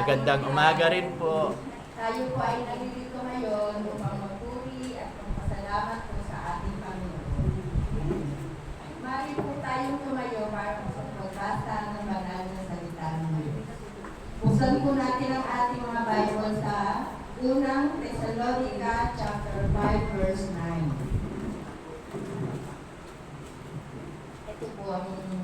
Magandang umaga rin po. Tayo po ay nalilito ngayon upang magpuri at magpasalamat po sa ating Panginoon. Mari po tayong tumayo para sa pagbasa ng banal na salita ng Diyos. Buksan po natin ang ating mga Bible sa unang Thessalonica chapter 5 verse 9. Ito po ang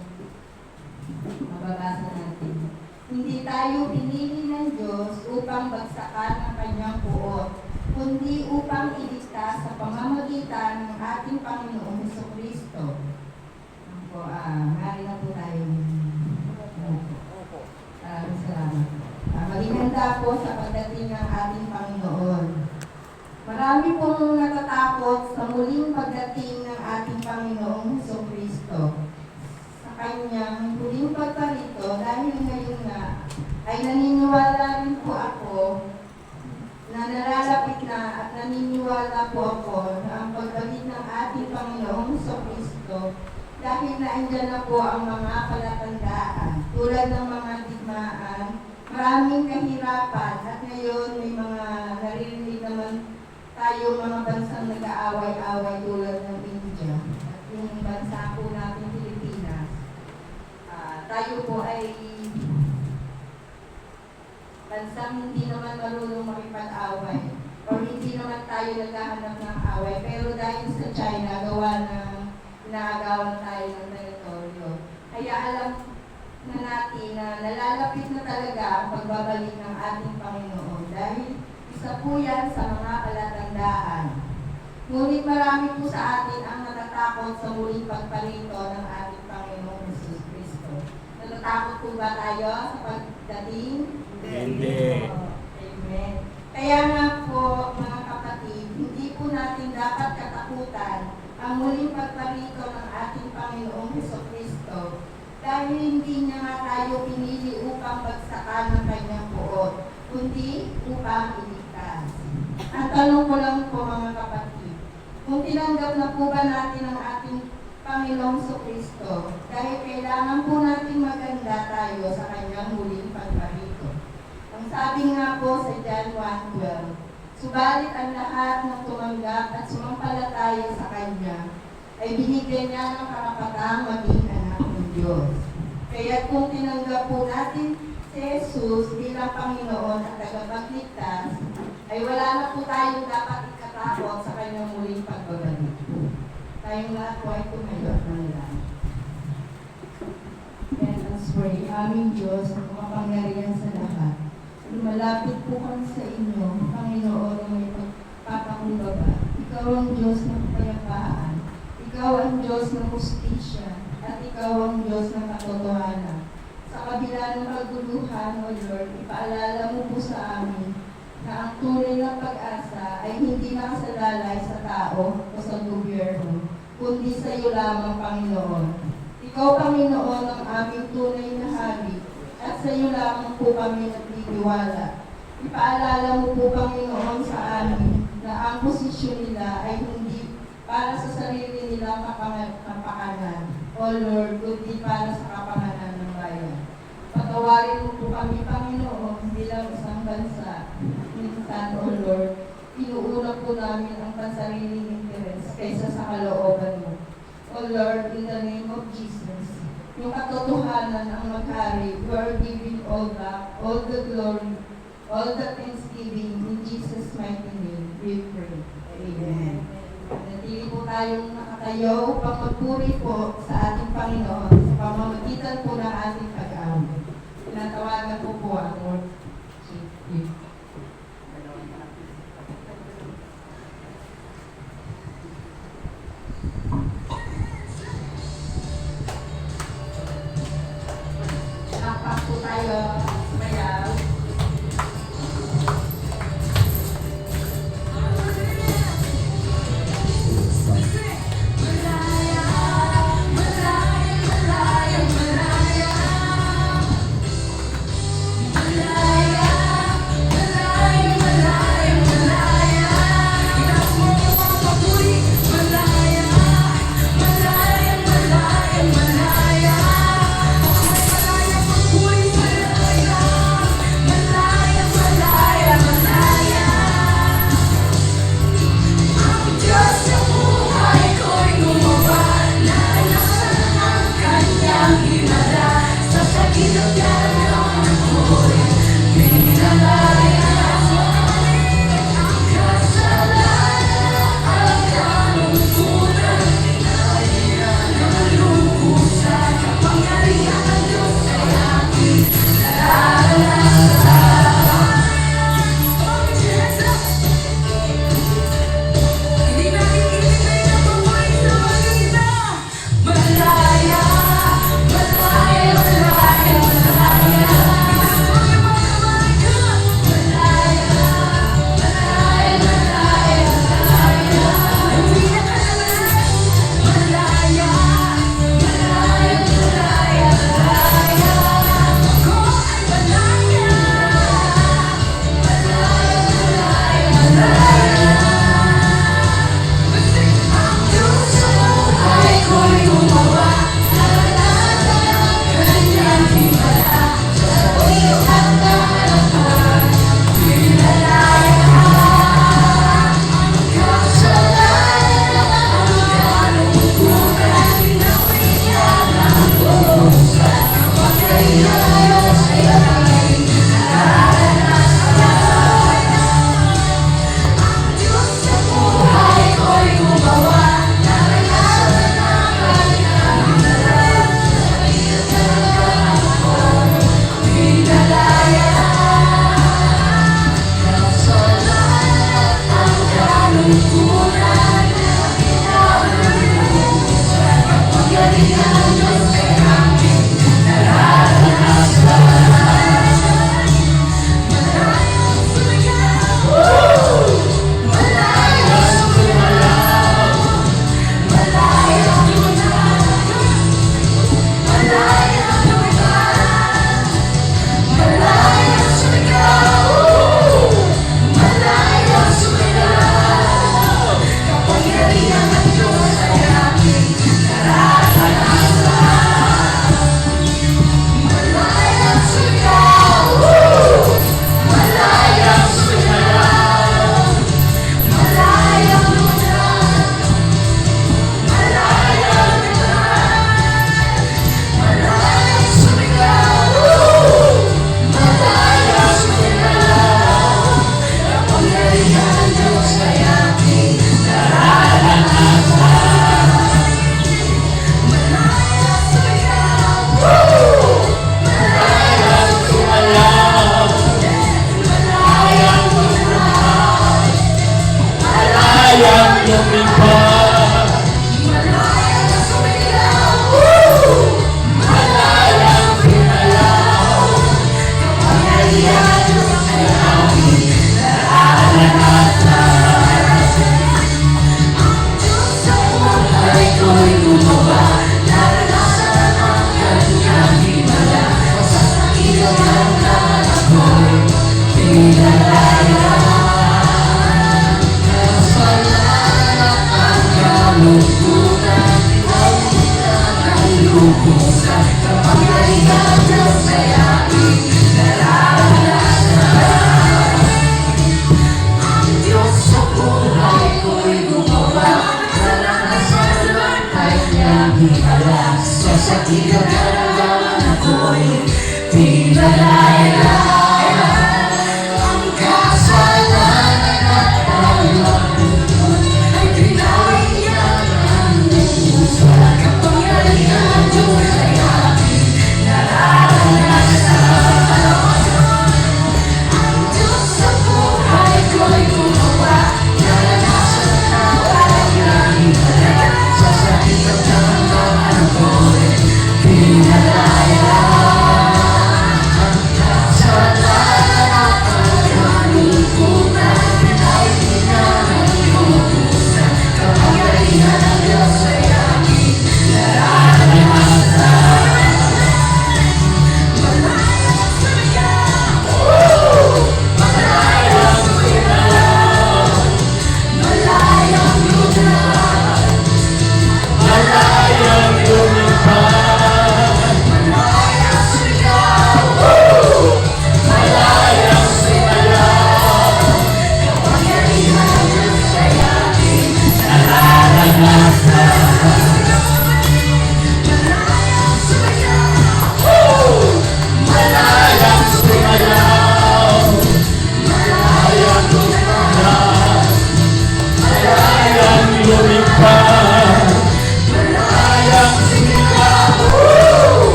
mababasa natin. Hindi tayo pinili ng Diyos upang bagsakan ang kanyang puot, kundi upang iligtas sa pamamagitan ng ating Panginoong Jesucristo. Mari na po tayo. Salamat. Maging handa po sa pagdating ng ating Panginoon. Marami pong natatakot sa muling pagdating ng ating Panginoong Jesucristo. Kanyang huling pagparito dahil ngayon nga ay naniniwala rin po ako na nalalapit na at naniniwala po ako na ang pagbalik ng ating Panginoong Jesucristo dahil naandyan na po ang mga palatandaan tulad ng mga digmaan, maraming kahirapan at ngayon may mga naririnig naman tayo mga bansang nag-aaway-away tulad ng India at yung bansa po natin Pilipinas. Tayo po ay bansang hindi naman marunong makipag-away o hindi naman tayo naghahanap ng away, pero dahil sa China gawa ng inaagawan tayo ng teritoryo. Kaya alam na natin na nalalapit na talaga ang pagbabalik ng ating Panginoon dahil isa po yan sa mga palatandaan. Ngunit marami po sa atin ang natatakot sa muling pagparito ng ating Panginoong Jesus Cristo. Natatakot po ba tayo sa pagdating? Hindi. Amen. Kaya nga po, mga kapatid, hindi po natin dapat katakutan ang muling pagparito ng ating Panginoong Jesucristo dahil hindi niya nga tayo pinili upang bagsakan ng kanyang puot, kundi upang iligtas. Ang tanong ko lang po, mga kapatid, kung tinanggap na po ba natin ang ating Panginoong Jesucristo dahil kailangan po natin maganda tayo sa kanyang huling pagparito. Ang sabi nga po sa John 1:12, subalit ang lahat ng tumanggap at sumampalataya sa kanya ay binigyan niya ng karapatang maging anak ng Diyos. Kaya kung tinanggap po natin si Jesus bilang Panginoon at tagapagligtas, ay wala na po tayong dapat ikatakot sa kanyang muling pagbabalik. Tayong lahat po ay tumayo at manalangin. Let us pray. Aming Diyos, na kumapangyarihan sa lahat. Lumalapit po kami sa inyo, Panginoon, na may pagpapakumbaba. Ikaw ang Diyos ng kapayapaan. Ikaw ang Diyos ng hustisya. At ikaw ang Diyos ng katotohanan. Sa kabila ng kaguluhan, O Lord, ipaalala mo po sa amin na ang tunay na pag-asa ay hindi nakasalalay sa tao o sa gobyerno, kundi sa iyo lamang, Panginoon. Ikaw, Panginoon, ang aming tunay na hari, at sa iyo lamang po kami nagtitiwala. Ipaalala mo po, Panginoon, sa amin na ang posisyon nila ay hindi para sa sarili nilang kapakanan, O Lord, kundi para sa kapakanan ng bayan. Patawarin mo po kami, Panginoon, bilang isang bansa. Minsan, O Lord, inuuna po namin ang pansariling interes kaysa sa kalooban mo. O Lord, in the name of Jesus, yung katotohanan ang maghari, we are giving all back, all the glory, all the thanksgiving, in Jesus' mighty name, we pray. Amen. Natili po tayong nakatayo upang magpuri po sa ating Panginoon sa pamamagitan po ng ating pag-aaway. Tinatawagan po po ang Lord. Nakpak po tayo. Sumayaw. Malaya, malaya, malaya, malaya, malaya,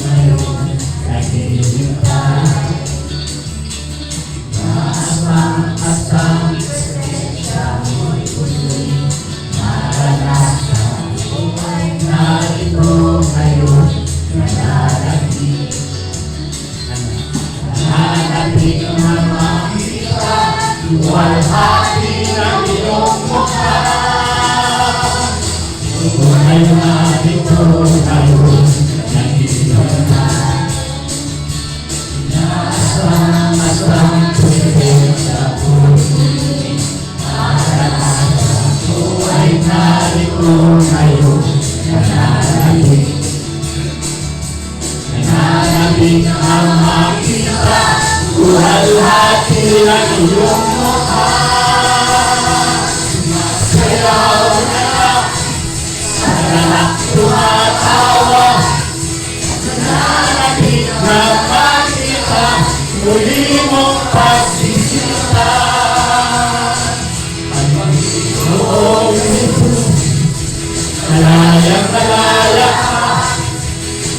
ngayon naghihintay. Asang presensya mo'y muling maranasan. Narito ngayon nananatili. Nananatili na makita luwalhati ng iyong mukha. Tunay na ito ngayon naghihintay. Asang presensya mo'y muling maranasan. Buhay narito ngayon nananatili. Nananatili na makita luwalhati ng iyong mukha. Sumasayaw na lang sa ganap tumatawa. Nananatili na makita muli mong pagsisita. Ang Panginoong Jesus, malayang malaya ka.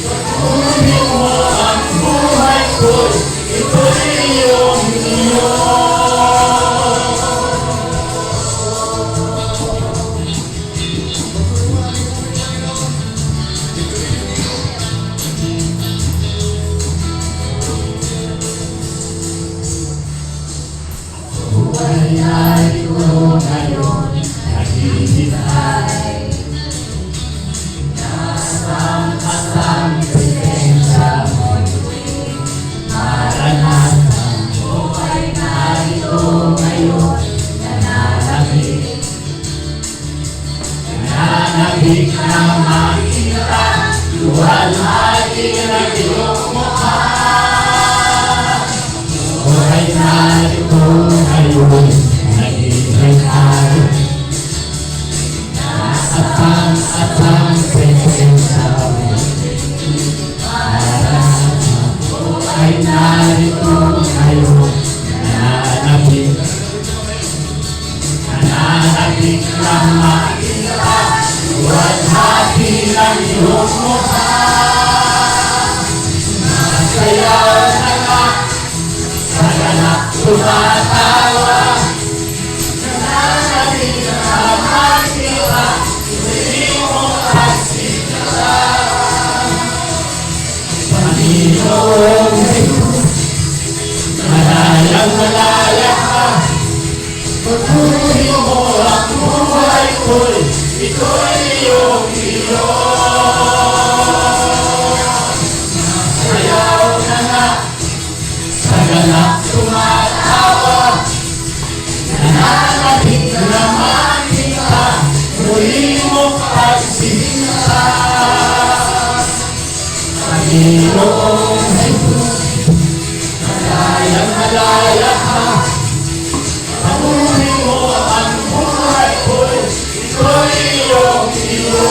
Patuloy mo ang buhay ko, ito'y iyong iyo. Buhay narito ngayon naghihintay. Asang presensya mo'y muling maranasan. Buhay narito ngayon nananatili. Nananatili na makita luwalhati ng iyong mukha. Buhay narito ngayon naghihintay. Asang presensya mo'y maranasan. Buhay narito ngayon nananatili. Nananatili na makita luwalhati ng iyong mukha. Sumasayaw na lang sa ganap tumatawa. Nananatili na makita muli mong pagsisita. Panginoong Jesus, malayang malaya ka. Patuloy mo ang buhay ko'y ito'y iyong iyo. Sayaw na nga sa ganap tumatawa. Nananatili na makita muli mong pagsisita. Panginoong Jesus, malayang malaya ka. Patuloy mo ang buhay ko'y ito'y iyong iyo.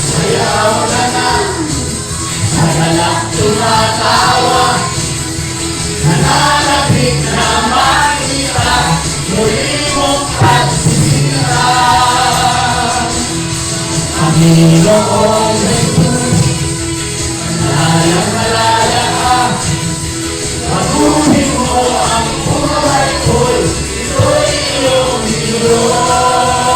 Sayaw na nga sa ganap tumatawa. Nananatili na makita muli mong pagsisita. Panginoong Jesus, malayang malaya ka. Patuloy mo ang buhay ko'y ito'y iyong iyo. Salamat.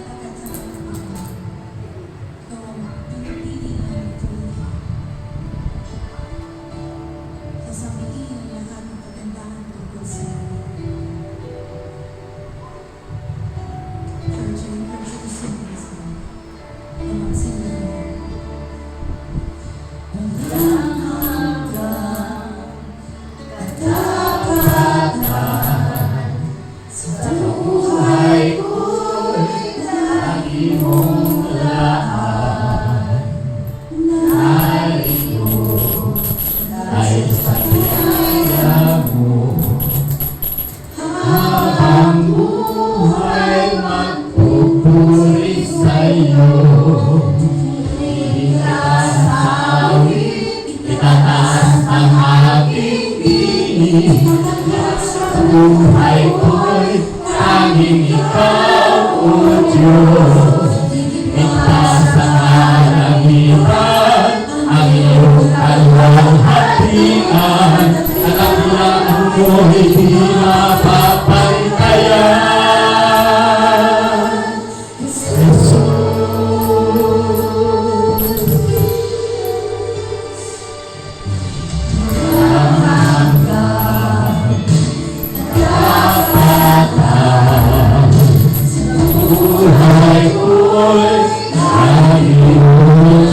'Pagkat sa mga Panginoon, ikaw ang pinipili namin tuloy. Ligtas ang aking tinig. Sa buhay ko'y tanging ikaw, O Diyos. Ligtas ang kalangitan, ang iyong kalwalhatian, at ang ilang ko'y di mapapantayan. Buhay ko'y naiulan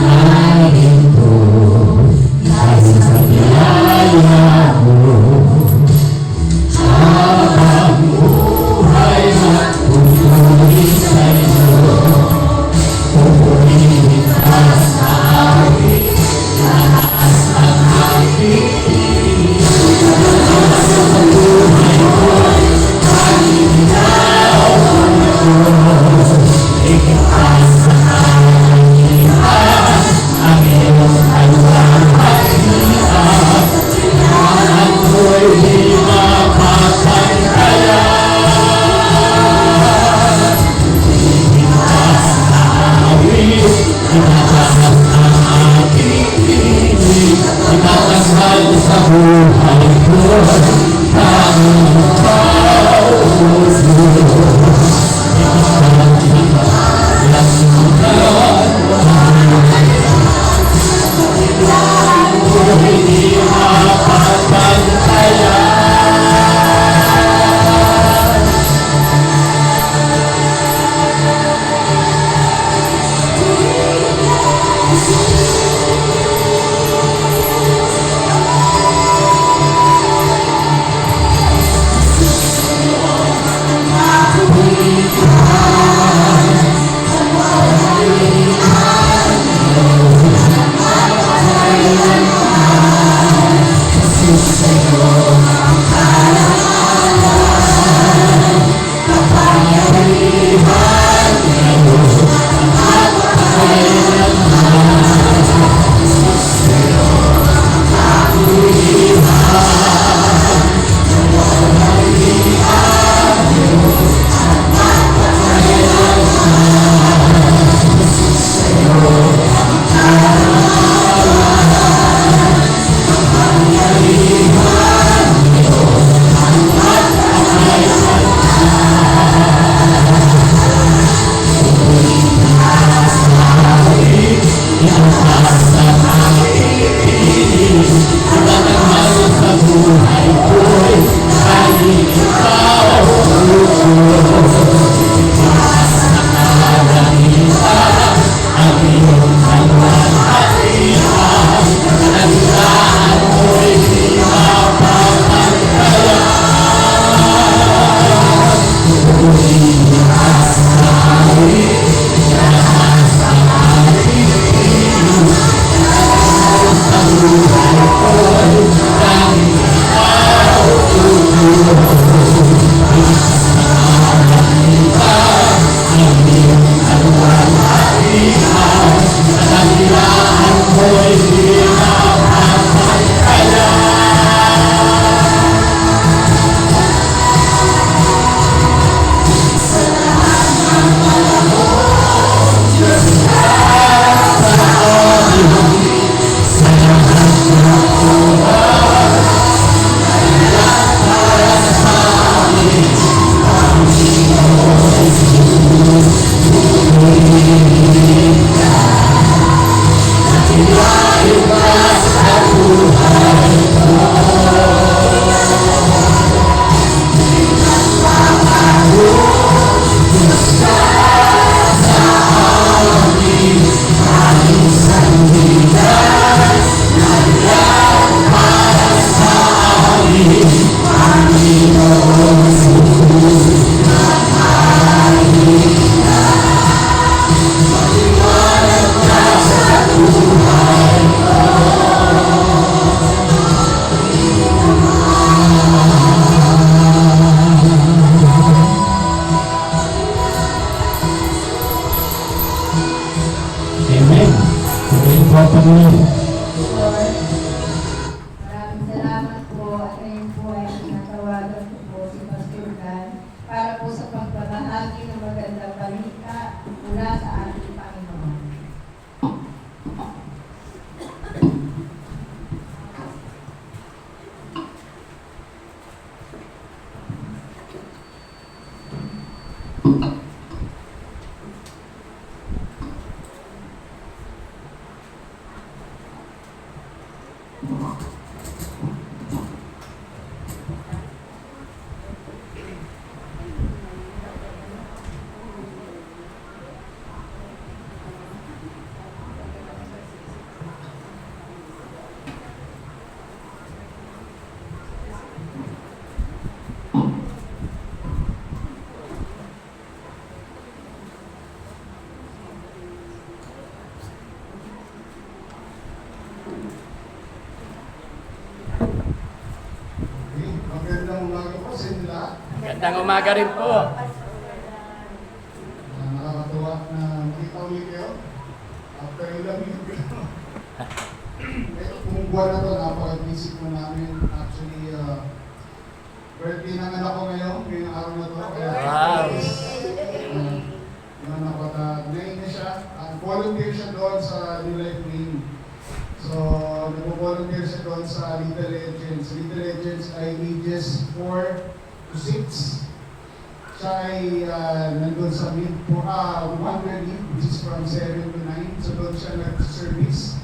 narito dahil sa biyaya mo. Habang buhay at pumuli sa iyo, pumuli ka sa awit, lakas ang aking tinig. Sa buhay ko'y ikaw, O Diyos, ligtas sa kalangitan, ang iyong kalwalhatian, at ko'y di mapapantayan. Ligtas sa awit, tinataas ang aking tinig, tinatanghal sa buhay ko'y tanging ikaw, O Diyos. Hindi mapapantayan. properly. Lord, maraming salamat po at ngayon po ay natawagan ko po si Pastor Dan para po sa pagbabahagi ng magandang balita mula sa ating Panginoon. Okay, magandang umaga po sa inyo lahat. Gandang umaga rin po. Nakakatuwa na makita ulit kayo. After ilang linggo. Ito kung buwan na to, napaka-busy po namin. Actually, birthday ng anak ko ngayong araw na to. Kaya, Wow. Yun, napaka-9 na siya. Volunteer siya doon sa New Life Wing. So, nag-volunteer siya doon sa Little Legends. Little Legends ay ages 4 to 6. Siya ay nandun sa Wonder League, which is from 7 to 9. So, doon siya nag-service.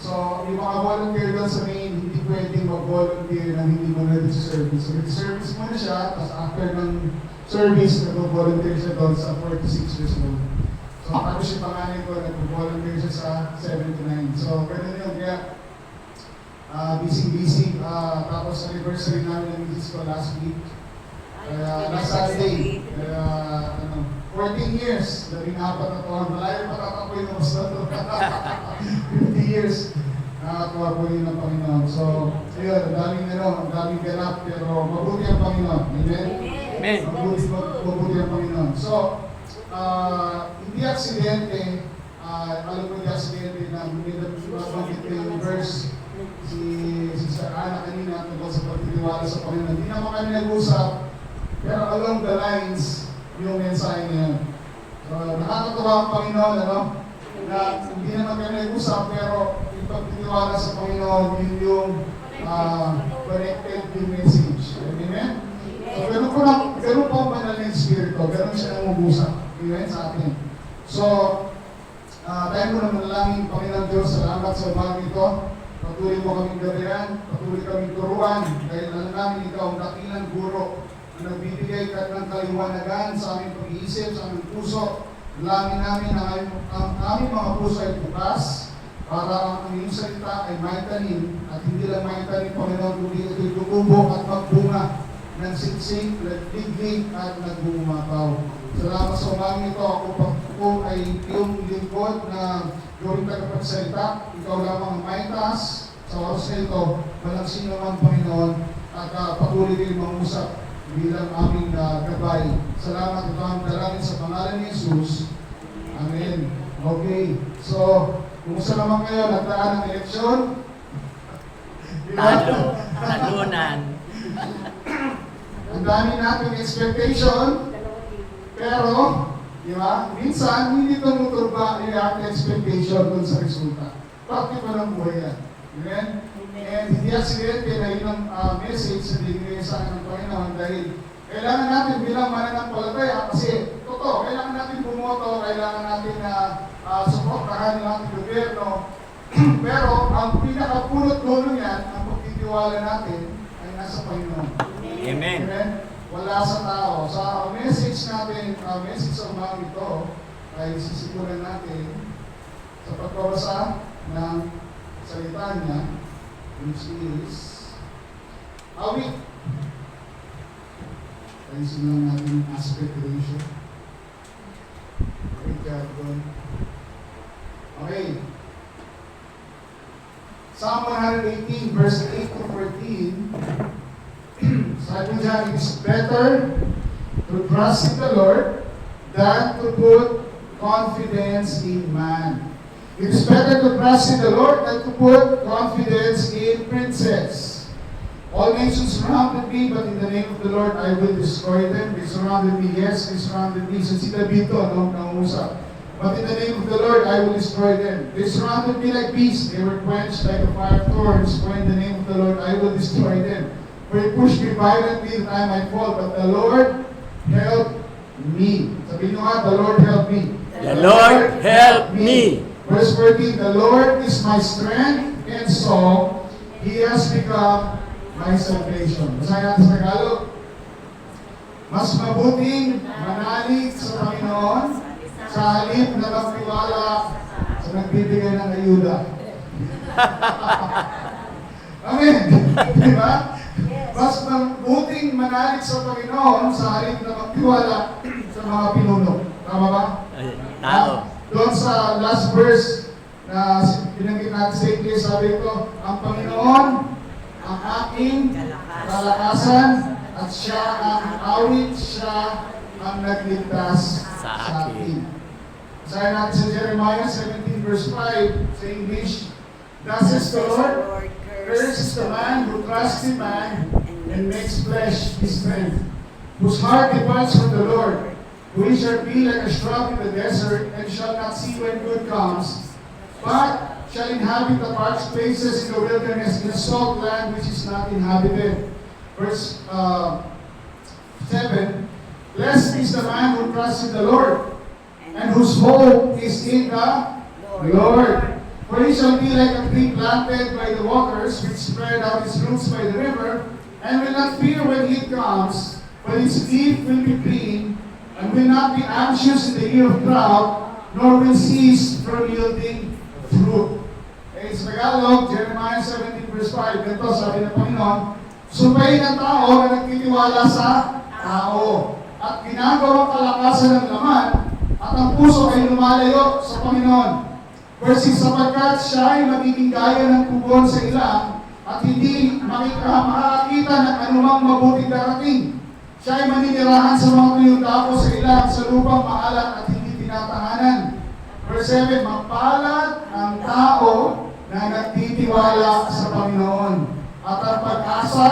So, yung mga volunteer doon sa main, hindi pwedeng mag-volunteer na hindi mo nag-service. So, nag-service muna siya, tapos after ng service, nag-volunteer siya doon sa 4 to 6 years old. So, tapos yung panganay ko, nag-volunteer siya sa 7 to 9. So, ganun yun. Kaya, busy-busy. Tapos, anniversary namin ng misis ko last week. Kaya, last Saturday. Kaya, 14 years. Labing apat na taon. Malayo pa tatapoy ng mas na to. 50 years. Nakatuwa po yun ng Panginoon. So, ayun, ang daming ganap. Pero, mabuti ang Panginoon. Amen? Amen. Mabuti ang Panginoon. So, hindi aksidente, alam ko hindi aksidente na mabanggit ko yung verse si Sister Ana kanina tungkol sa pagtitiwala sa Panginoon. Hindi naman kami nag-usap, pero along the lines, yung mensahe niya. So, nakakatuwa ang Panginoon, na hindi naman kami nag-usap, pero yung pagtitiwala sa Panginoon, yun yung connected yung message. Amen? So, ganun po ang banal na Espiritu, ganun siya namumusap. Amen sa atin. So, tayo mo na manalangin, Panginoon Diyos, salamat sa umagang ito. Patuloy mo kaming gabayan, patuloy kaming turuan, dahil alam namin ikaw ang dakilang guro na nagbibigay ka ng kaliwanagan sa aming pag-iisip, sa aming puso. Dalangin namin ang aming mga puso ay bukas para ang iyong salita ay maitanim at hindi lang maitanim, Panginoon, kundi ito'y lumubog at magbunga ng siksik, nagdiglig at nagbumabaw. Salamat sa umagang ito. Ako ay iyong lingkod na gawing tagapagsalita. Ikaw lamang ang may taas sa oras na ito. Walang sino man, Panginoon, at patuloy din mangusap bilang aming gabay. Salamat ito ang dalangin sa pangalan ni Jesus. Amen. Okay. So, kumusta naman kayo? Nagdaan ng eleksyon? Talunan. Ang dami nating expectation, pero, di ba, minsan hindi tumuturba yung ating expectation dun sa resulta. Bakit pa ng buhay yan? Amen? And hindi aksidente na yun ang message na binigay sa akin ng Panginoon dahil kailangan natin bilang mananampalataya kasi totoo, kailangan natin bumoto, kailangan natin suportahan ng ating gobyerno. Pero ang pinakapulot dulo yan, ang pagtitiwala natin ay nasa Panginoon. Amen. Amen? Wala sa tao. Sa message natin, message sa umagang ito, ay sisimulan natin sa pagbabasa ng salita niya, which is awit. Ayusin lang natin yung aspect ratio. Okay. Psalm 118, verse 8 to 14. Sabi dyan, it is better to trust in the Lord than to put confidence in man. It is better to trust in the Lord than to put confidence in princes. All nations surrounded me, but in the name of the Lord I will destroy them. They surrounded me, yes, they surrounded me. So si David to, nangungusap. But in the name of the Lord I will destroy them. They surrounded me like beasts. They were quenched like a fire of thorns. For in the name of the Lord I will destroy them. For he pushed me violently that I might fall. But the Lord helped me. Sabihin nyo nga, the Lord helped me. The Lord help me. Verse 14, the Lord is my strength and song. He has become my salvation. Basahin natin sa Tagalog. Mas mabuting manalig sa Panginoon sa halip na magtiwala sa nagbibigay ng ayuda. Amen. Di ba? Mas mabuting manalig sa Panginoon sa halip na magtiwala sa mga pinuno. Tama ba? Tao. Doon sa last verse na binanggit natin sa English, sabi ko, ang Panginoon ang aking kalakasan at siya ang awit, siya ang nagligtas sa akin. Sabi natin sa Jeremiah 17 verse 5 sa English, thus says the Lord, cursed is the man who trusts in man and makes flesh his strength, whose heart departs from the Lord, who shall be like a shrub in the desert and shall not see when good comes, but shall inhabit the parched places in the wilderness, in a salt land which is not inhabited. Verse 7, blessed is the man who trusts in the Lord, and whose hope is in the Lord. For he shall be like a tree planted by the waters, which spread out its roots by the river, and will not fear when heat comes, but its leaf will be green, and will not be anxious in the year of drought, nor will cease from yielding fruit. Eh, sa Tagalog, Jeremiah 17 verse 5, ganito sabi ng Panginoon, sumayin ang tao na nagtitiwala sa tao, at ginagawang kalakasan ng laman, at ang puso ay lumalayo sa Panginoon. Verse 6, sapagkat siya ay magiging gaya ng pugon sa ilang, at hindi makakita ng anumang mabuting darating. Siya ay maninirahan sa mga tuyong dako sa ilang, sa lupang maalat at hindi tinatahanan. Verse 7, mapalad ang tao na nagtitiwala sa Panginoon, at ang pag-asa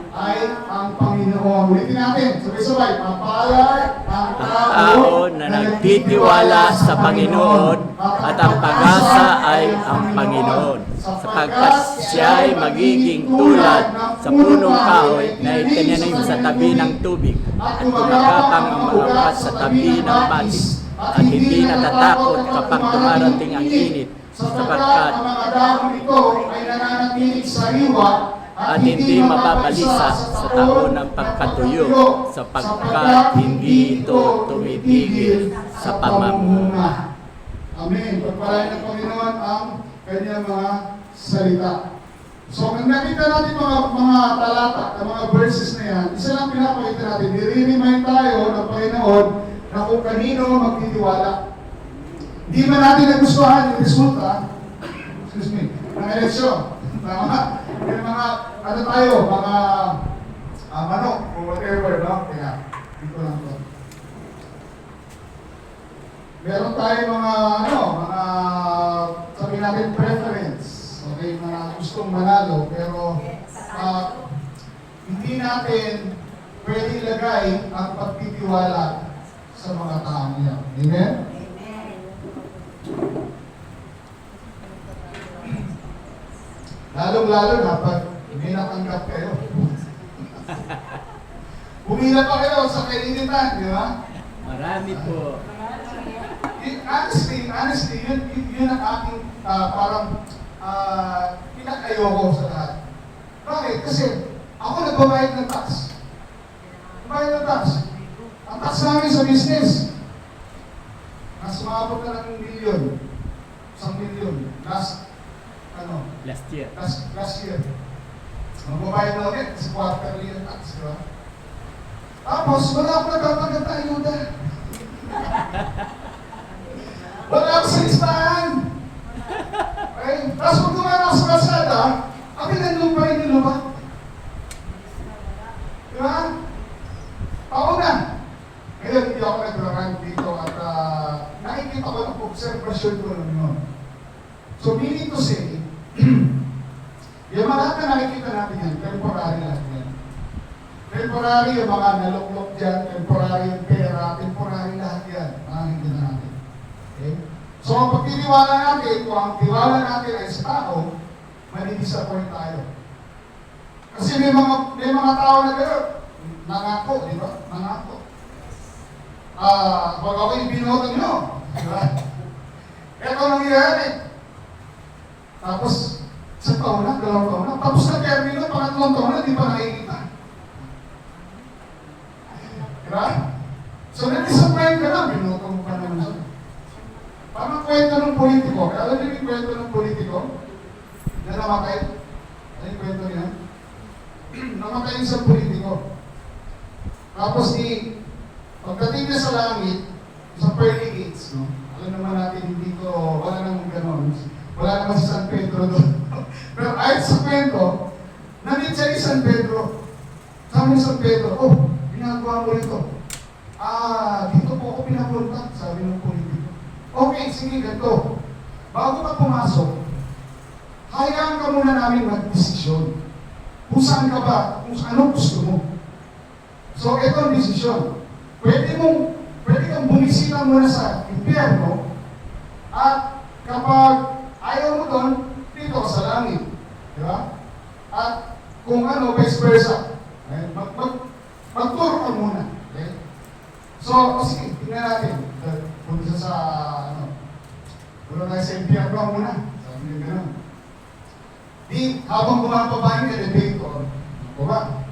ay ang Panginoon. Ulitin natin, sabay-sabay, mapalad ang Tao na nagtitiwala sa Panginoon at ang pag-asa ay ang Panginoon, sapagkat siya ay magiging tulad sa punong kahoy na itinanim sa tabi ng tubig at gumagapang ang mga ugat sa tabi ng patis at hindi natatakot kapag dumarating ang init, sapagkat ang mga dahon nito ay nananatiling sariwa at hindi mababalisa sa taon ng pagkatuyo, sapagkat hindi ito tumitigil sa pamamuna. Amen. Pagpalain ng Panginoon ang kanyang mga salita. So, kung nakita natin mga talata, ang mga verses na yan, isa lang pinapakita natin, nire-remind tayo ng Panginoon na kung kanino magtitiwala. Hindi man natin nagustuhan yung resulta, ng eleksyon. Tama? Yung mga, ano tayo, mga manok, o whatever, no? Kaya, dito lang to. Meron tayo mga, mga, sabi natin, preference. Okay, mga gustong manalo, pero hindi natin pwede ilagay ang pagtitiwala sa mga tao niya. Amen? Lalong-lalo na pag may natanggap kayo. Pumila pa kayo sa kainitan, di ba? Marami po. Honestly, yun ang aking parang pinakayoko sa lahat. Bakit? Kasi ako nagbabayad ng tax. Nagbabayad ng tax. Ang tax namin sa business, mas umabot na ng milyon. 1 milyon. Last year. Last year. Magbabayad na ulit kasi quarterly yung tax, di ba? Tapos, wala ako nagpapagat na ayuda. Wala ako sa listahan. Okay? Tapos kung dumaan ako sa kalsada, akin nandun pa rin yung lupa. Di ba? Ako na. Ngayon, hindi ako nagrarang dito at nakikita ko ng observation ko lang yun. So meaning to say, yung mga lahat na nakikita natin yan, temporary lahat yan. Temporary yung mga naluklok dyan, temporary yung pera, temporary lahat yan. Nakikita natin. Okay? So ang pagtitiwala natin, kung ang tiwala natin ay sa tao, mali-disappoint tayo. Kasi may mga tao na gano'n, nangako, di ba? Nangako. Pag ako yung binoto nyo, di ba? Ito nangyayari. Tapos, sa taon na, 2 taon na, tapos na termino, 3 taon na, di pa nakikita. Diba? So, na-disappoint ka na, binoto mo pa naman siya. Parang kwento ng politiko. Alam niyo yung kwento ng politiko? Na namatay? Ano yung kwento niya? Namatay yung isang politiko. Tapos pagdating niya sa langit, sa pearly gates, no? Alam naman natin, hindi ko, wala namang gano'n. Wala naman si San Pedro doon. Pero ayat sa kwento, nandito siya ni San Pedro. Sabi ni San Pedro, oh, ginagawa mo rito. Dito po ako pinapunta, sabi ng politiko. Okay, sige, ganito. Bago ka pumasok, hayaan ka muna namin mag-desisyon. Kung saan ka ba, kung ano gusto mo. So, ito ang desisyon. Pwede kang bumisita muna sa impyerno at kapag ayaw mo doon, dito ka sa langit. Di ba? At kung ano, vice versa. Okay? Mag-tour ka muna. Okay? So, sige, tingnan natin. Punta sa, wala tayo sa impyerno muna. Sabi niya gano'n. Di, habang bumababa yung elevator, baba.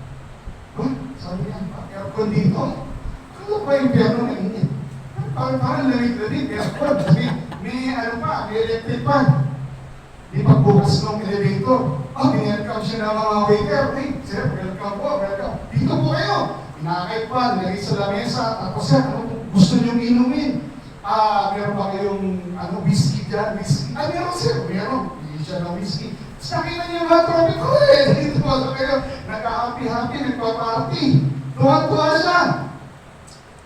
Sabi niya, aircon dito. Ano ba yung impyerno na init? Parang lamig-lamig, aircon. May may electric fan. Di pagbukas ng elevator, welcome siya ng mga waiter. Hey, sir, welcome po, welcome. Dito po kayo. Pinakay pa, nilagay sa lamesa. Tapos sir, ano gusto niyong inumin? Meron ba kayong whiskey dyan? Whiskey? Meron sir, meron. Hindi siya ng whiskey. Tapos nakita niyo yung mga tropi ko dito po kayo. Nagka-happy-happy, nagpa-party. Tuwa-tuwa siya.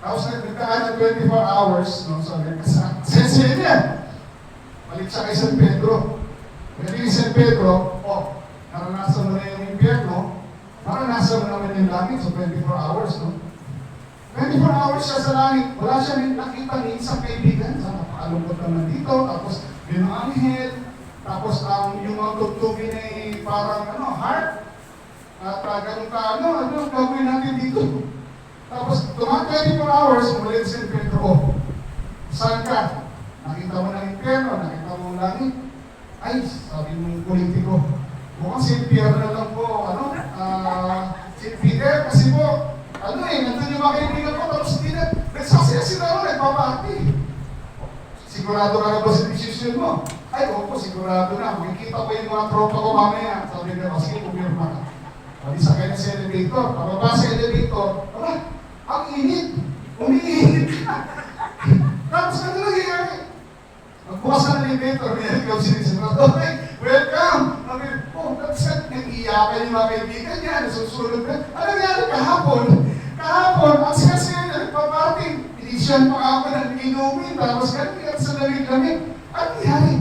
Tapos nagkaan ng 24 hours, no? So, nagkasensya niya. Balik siya kay San Pedro. Pwede San Pedro, naranasan mo na yung impyerno, naranasan mo naman yung langit sa 24 hours, no? 24 hours siya sa langit, wala siya nakita ni isang kaibigan, sa napakalungkot naman dito, tapos yung anghel, tapos yung mga tugtugin ay parang heart, at ganun ka, ano gagawin natin dito? Tapos, tumahan 24 hours, umalit si Pedro, saan ka? Nakita mo ng impyerno, nakita mo ng langit. Ay, sabi mo yung politiko, mukhang si Pierre na lang po, si Peter, kasi po, nandun yung mga kaibigan ko, tapos hindi na, nagsasaya sila nagpapati. Sigurado ka na ba sa decision mo? Ay, opo, sigurado na. Makikita ko yung mga tropa ko mamaya. Sabi niya, sige, pumirma ka. Sabi sa kanya sa elevator, pababa sa elevator, ang init, umiinit ka. Tapos ano nangyayari? Magbukas ng elevator, may ikaw sinisunod. Okay, welcome! Sabi, that's it. Nag-iyakan yung mga kaibigan niya, nasusunod na. Ano nangyari kahapon? Kahapon, ang sinasaya na nagpaparting. Inisyan pa ako ng inumin, tapos ganyan sa lamig-lamig. Ano nangyari?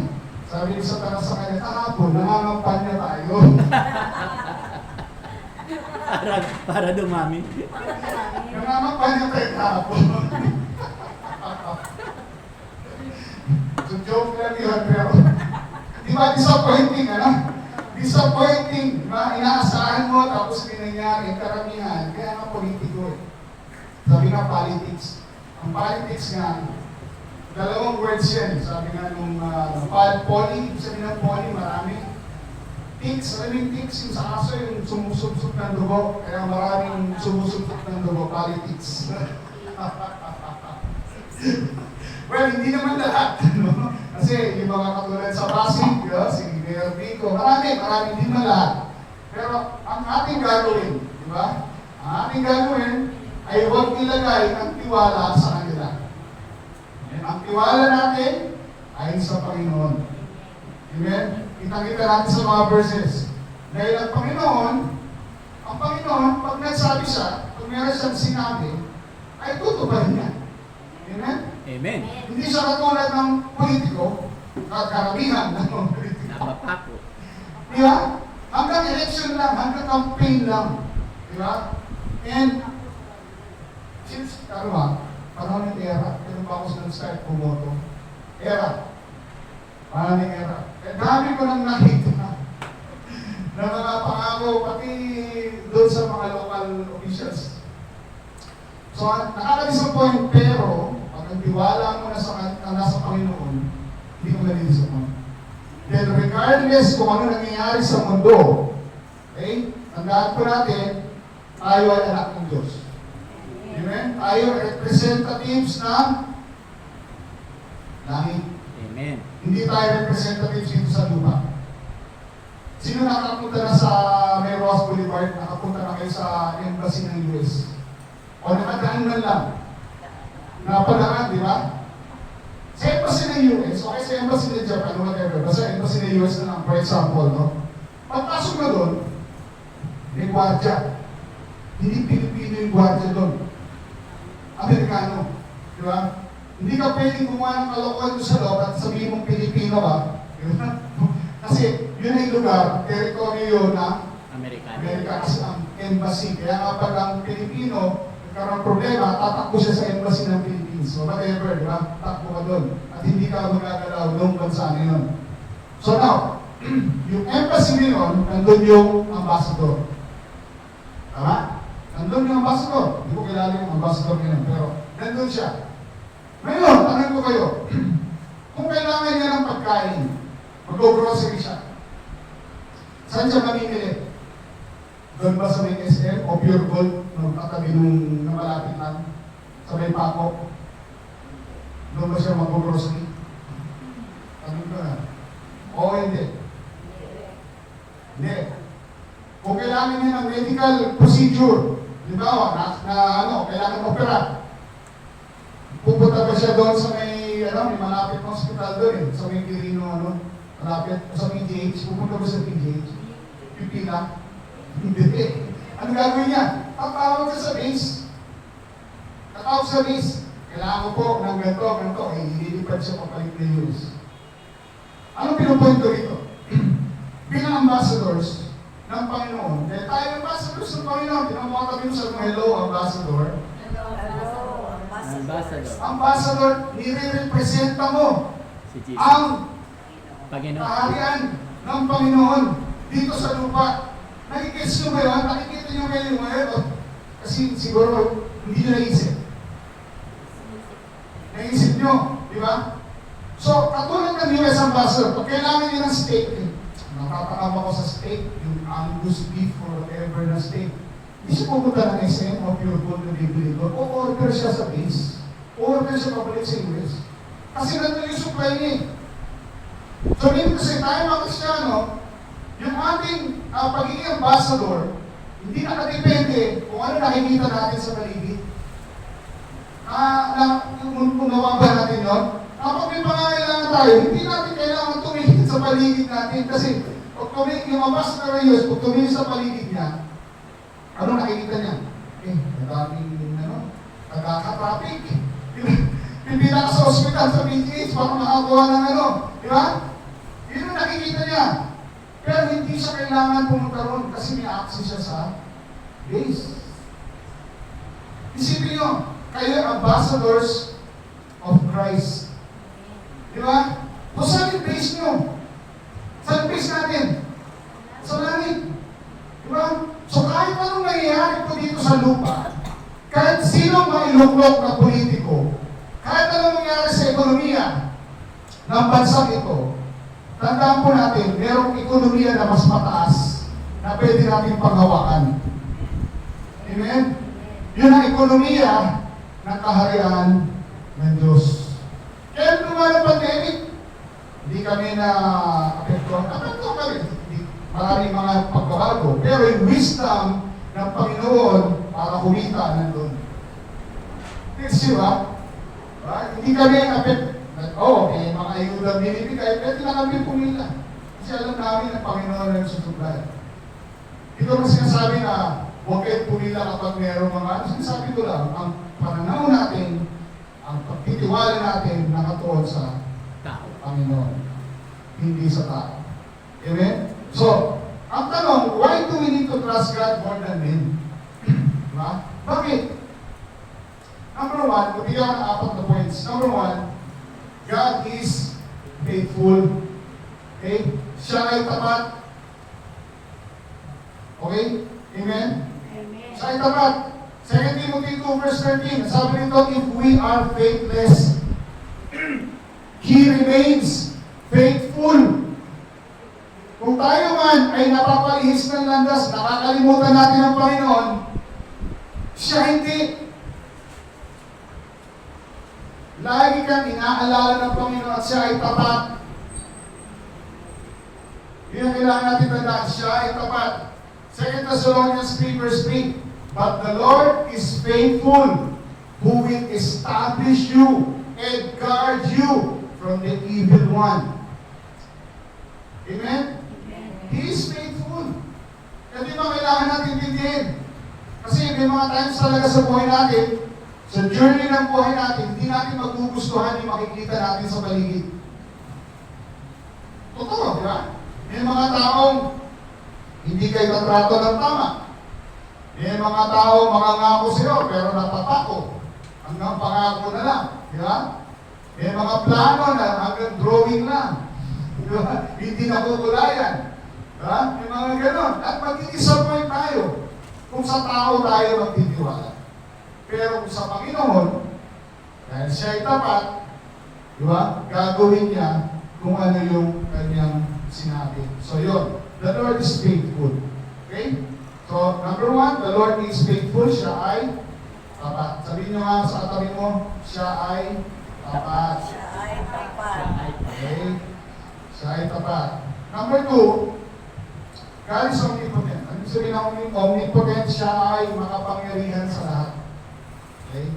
Sabi ni Satanas sa kanya, kahapon, nangangampanya tayo. Para dumami. Nangangampanya tayo kahapon. So joke lang yun, pero di ba disappointing, Disappointing, diba? Inaasahan mo, tapos hindi nangyari, karamihan, kaya nga politiko Sabi nga politics. Ang politics nga, 2 words yan. Sabi nga nung poly, sabi ng poly, marami. Ticks, maraming ticks yung sa aso, yung sumusubsub ng dugo, kaya maraming sumusubsub ng dugo, politics. Well, hindi naman lahat, no? Kasi yung mga katulad sa Pasig, si Mayor Vico, marami, hindi naman lahat. Pero ang ating gagawin, di ba? Ang ating gagawin ay huwag ilagay ang tiwala sa kanila. Ang tiwala natin ay sa Panginoon. Amen? Kita-kita natin sa mga verses. Dahil ang Panginoon, pag nagsabi siya, pag meron siyang sinabi, ay tutuparin niya. Amen? Amen. Hindi siya katulad ng politiko karamihan ng mga politiko. Napapako. Di ba? Hanggang election lang, hanggang campaign lang. Di ba? And, since, panahon ng era, kailan ba ako nag-start pumoto? Era. Panahon ng era. Eh, dami ko nang nakita na mga pangako, pati doon sa mga local officials. So, nakaka-disappoint, pero, pag ang tiwala mo na nasa Panginoon, hindi ko na-disappoint. Then regardless kung ano nangyayari sa mundo, okay, tandaan po natin, tayo ay anak ng Diyos. Amen? Tayo representatives ng langit. Amen. Hindi tayo representatives dito sa lupa. Sino nakapunta na sa May Ross Boulevard, nakapunta na kayo sa embassy ng US? O nakadaan man lang. Napadaan, di ba? Sa embassy ng US, okay sa embassy ng Japan, whatever, basta embassy ng US na lang, for example, no? Pagpasok na doon, may gwardiya. Hindi Pilipino yung gwardiya doon. Amerikano. Di ba? Hindi ka pwedeng gumawa ng kalokohan doon sa loob at sabihin mong Pilipino ka. Di ba? Kasi yun ay lugar, teritoryo yun ng Amerikano. Amerika kasi ang embassy. Kaya nga pag ang Pilipino nagkaroon ng problema, tatakbo siya sa embassy ng Philippines. So whatever, di ba? Takbo ka doon. At hindi ka magagalaw noong bansa na yun. So now, yung embassy na yun, nandun yung ambassador. Tama? Nandun yung ambassador. Hindi ko kilala yung ambassador ngayon, pero nandun siya. Ngayon, tanong ko kayo, kung kailangan niya ng pagkain, mag-grocery siya, saan siya mamimili? Doon ba sa may SM o Pure Gold nung katabi nung namalapit lang sa may Paco? Doon ba siya mag-grocery? Tanong ko na. Oo, hindi. Hindi. Kung kailangan niya ng medical procedure, di ba, kailangan opera. Pupunta ba siya doon sa may malapit na hospital doon sa may Quirino, malapit, sa PGH, pupunta ba sa PGH? Pipila? Hindi. Ano gagawin niya? Tatawag ka sa base. Tatawag sa base. Kailangan ko po ng ganito, ililipad siya papalit na US. Anong pinupunto rito? Bilang ambassadors ng Panginoon, dahil tayo ambassadors ng Panginoon, pinamukatabi mo sa hello, ambassador. Ambassador. Ambassador, nire-representa mo Si Jesus. ang Panginoon. kaharian ng Panginoon dito sa lupa. Nakikis nyo ba yun? Nakikita nyo kayo ngayon? Kasi siguro hindi nyo naisip. Naisip nyo, di ba? So, katulad ng US Ambassador, pag kailangan nyo ng steak, natatakam ako sa steak, yung Angus beef or whatever na steak, hindi siya pupunta ng SM o Pure Gold na bibili doon. O order siya sa base. Order siya pabalik sa US. Kasi nandun yung supply niya. So, dito kasi tayo mga Kristiyano, yung ating pagiging ambassador, hindi nakadepende kung ano nakikita natin sa paligid. Kung nawa ba natin yun? Kapag may pangangailangan tayo, hindi natin kailangan tumingin sa paligid natin. Kasi pag yung ambassador ng US, pag tumingin sa paligid niya, ano nakikita niya? Maraming nagkaka-traffic. Pipila ka sa ospital sa PGH para makakuha ng di ba? Yun ang nakikita niya. Pero hindi siya kailangan pumunta ron kasi may access siya sa base. Isipin nyo, kayo ambassadors of Christ. Di ba? O saan yung base nyo? Saan yung base natin? Sa langit. Di ba? So kahit anong nangyayari po dito sa lupa, kahit sino mailuklok na politiko, kahit anong nangyayari sa ekonomiya ng bansang ito, tandaan po natin, merong ekonomiya na mas mataas na pwede natin panghawakan. Amen? Yun ang ekonomiya ng kaharian ng Diyos. Kaya nung mga pandemic, hindi kami na-apektuhan. Apektuhan kami. Maraming mga pagbabago. Pero yung wisdom ng Panginoon para kumita nandun. Di ba? Hindi kami na-apektuhan. Mga ayuda binibigay, pwede lang kami pumila. Kasi alam namin ang Panginoon ang susupply. Ito ang sinasabi na huwag kayo pumila kapag mayroong sinasabi ko lang, ang pananaw natin, ang pagtitiwala natin nakatuon sa Tao. Panginoon, hindi sa tao. Amen? So, ang tanong, why do we need to trust God more than men? Diba? Bakit? Number one, bibigyan ko ng 4 na points. Number one, God is faithful. Okay? Siya ay tapat. Okay? Amen? Siya ay tapat. 2 Timothy 2 verse 13, sabi nito, if we are faithless, He remains faithful. Kung tayo man ay napapalihis ng landas, nakakalimutan natin ang Panginoon, siya hindi. Lagi kang inaalala ng Panginoon at siya ay tapat. Yun ang kailangan natin tandaan, siya ay tapat. 2 Thessalonians 3 verse 3, but the Lord is faithful, who will establish you and guard you from the evil one. Amen? He is faithful. Kaya di ba kailangan natin tindihin? Kasi may mga times talaga sa buhay natin, sa journey ng buhay natin, hindi natin magugustuhan yung makikita natin sa paligid. Totoo, di ba? May mga taong hindi kayo tatrato ng tama. May mga taong mangangako sa'yo, pero natapako. Hanggang pangako na lang. Di ba? May mga plano na hanggang drawing lang. Di ba? Hindi nakukulayan. Di ba? May mga ganon. At mag-i-disappoint tayo kung sa tao tayo magtitiwala. Pero kung sa Panginoon, dahil siya ay tapat, di ba? Gagawin niya kung ano yung kanyang sinabi. So yun, the Lord is faithful. Okay? So, number one, the Lord is faithful. Siya ay tapat. Sabihin nyo nga sa katabi mo, siya ay tapat. Siya ay tapat. Okay? Siya ay tapat. Number two, God is omnipotent. Ano sabihin ng omnipotent? Siya ay makapangyarihan sa lahat. Okay?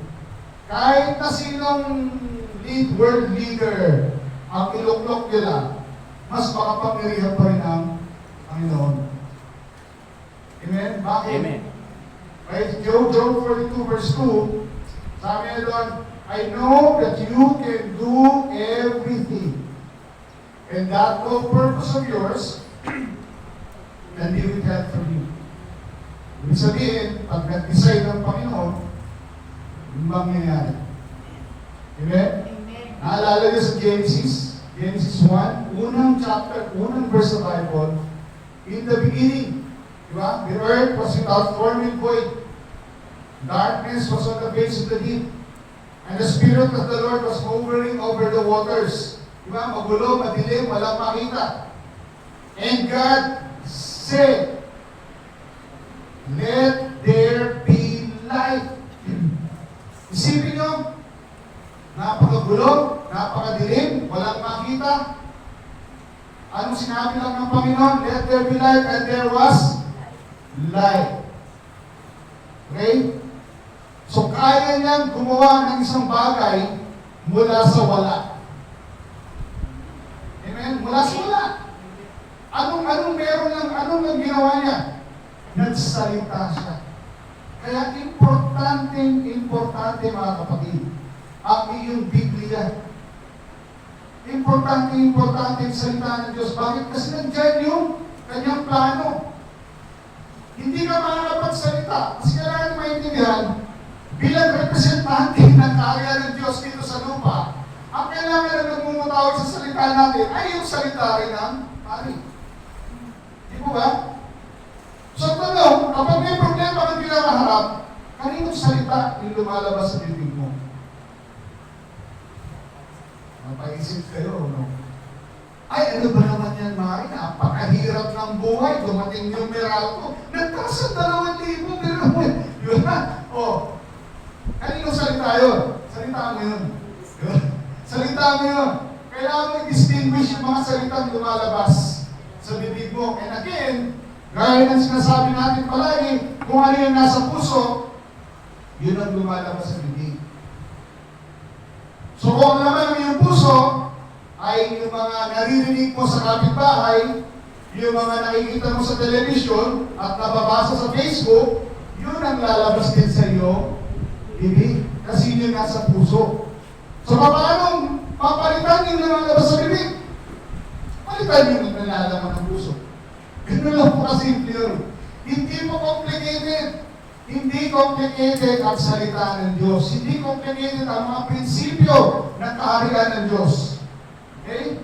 Kahit na sinong world leader ang iluklok nila, mas makapangyarihan pa rin ang Panginoon. Amen? Bakit? Amen. Right? Job 42 verse 2, sabi niya doon, I know that you can do everything, and that no purpose of yours can be withheld from you. Ibig sabihin, pag nag-decide ng Panginoon, yung mangyayari. Amen? Naalala niyo sa Genesis 1, unang chapter, unang verse sa Bible, in the beginning, diba? The earth was without form and void. Darkness was on the face of the deep. And the Spirit of the Lord was hovering over the waters. Diba? Magulo, madilim, walang makita. And God said, let there be light. Isipin nyo, napakagulo, napakadilim, walang makita. Anong sinabi lang ng Panginoon? Let there be light, and there was light. Okay? So, kaya niyang gumawa ng isang bagay mula sa wala. Amen? Mula sa wala. Anong meron lang, anong ginawa niya? Nagsalita siya. Kaya importante mga kapatid, ang iyong Biblia. Importante yung salita ng Diyos. Bakit? Kasi nandyan yung kanyang plano. Hindi ka makakapagsalita. Kasi kailangan maintindihan, bilang representante ng karya ng Diyos dito sa lupa, ang kailangan na nagmumutawag sa salita natin ay yung salita rin ng hari. Di po ba? So tanong, kapag may problema kang kinakaharap, kaninong salita yung lumalabas sa bibig mo? Mapaisip kayo, no? Ay, ano ba naman yan, Mari? Napakahirap ng buhay. Dumating yung Meralco. Nagkasa 2,000, pero yun na. O, kaninong salita yun? Salita mo yun. Salita mo yun. Kailangan mo i-distinguish yung mga salitang lumalabas sa bibig mo. And again, gaya ng sinasabi natin palagi, kung ano yung nasa puso, yun ang lumalabas sa bibig. So kung ang laman ng iyong puso ay yung mga naririnig mo sa kapitbahay, yung mga nakikita mo sa television at nababasa sa Facebook, yun ang lalabas din sa iyo, bibig, kasi yun yung nasa puso. So paano Papalitan yung lumalabas sa bibig. Palitan yung nalalaman ng puso. Ganun lang po kasimple yun. Hindi po complicated. Hindi complicated ang salita ng Diyos. Hindi complicated ang mga prinsipyo ng kaharian ng Diyos. Okay?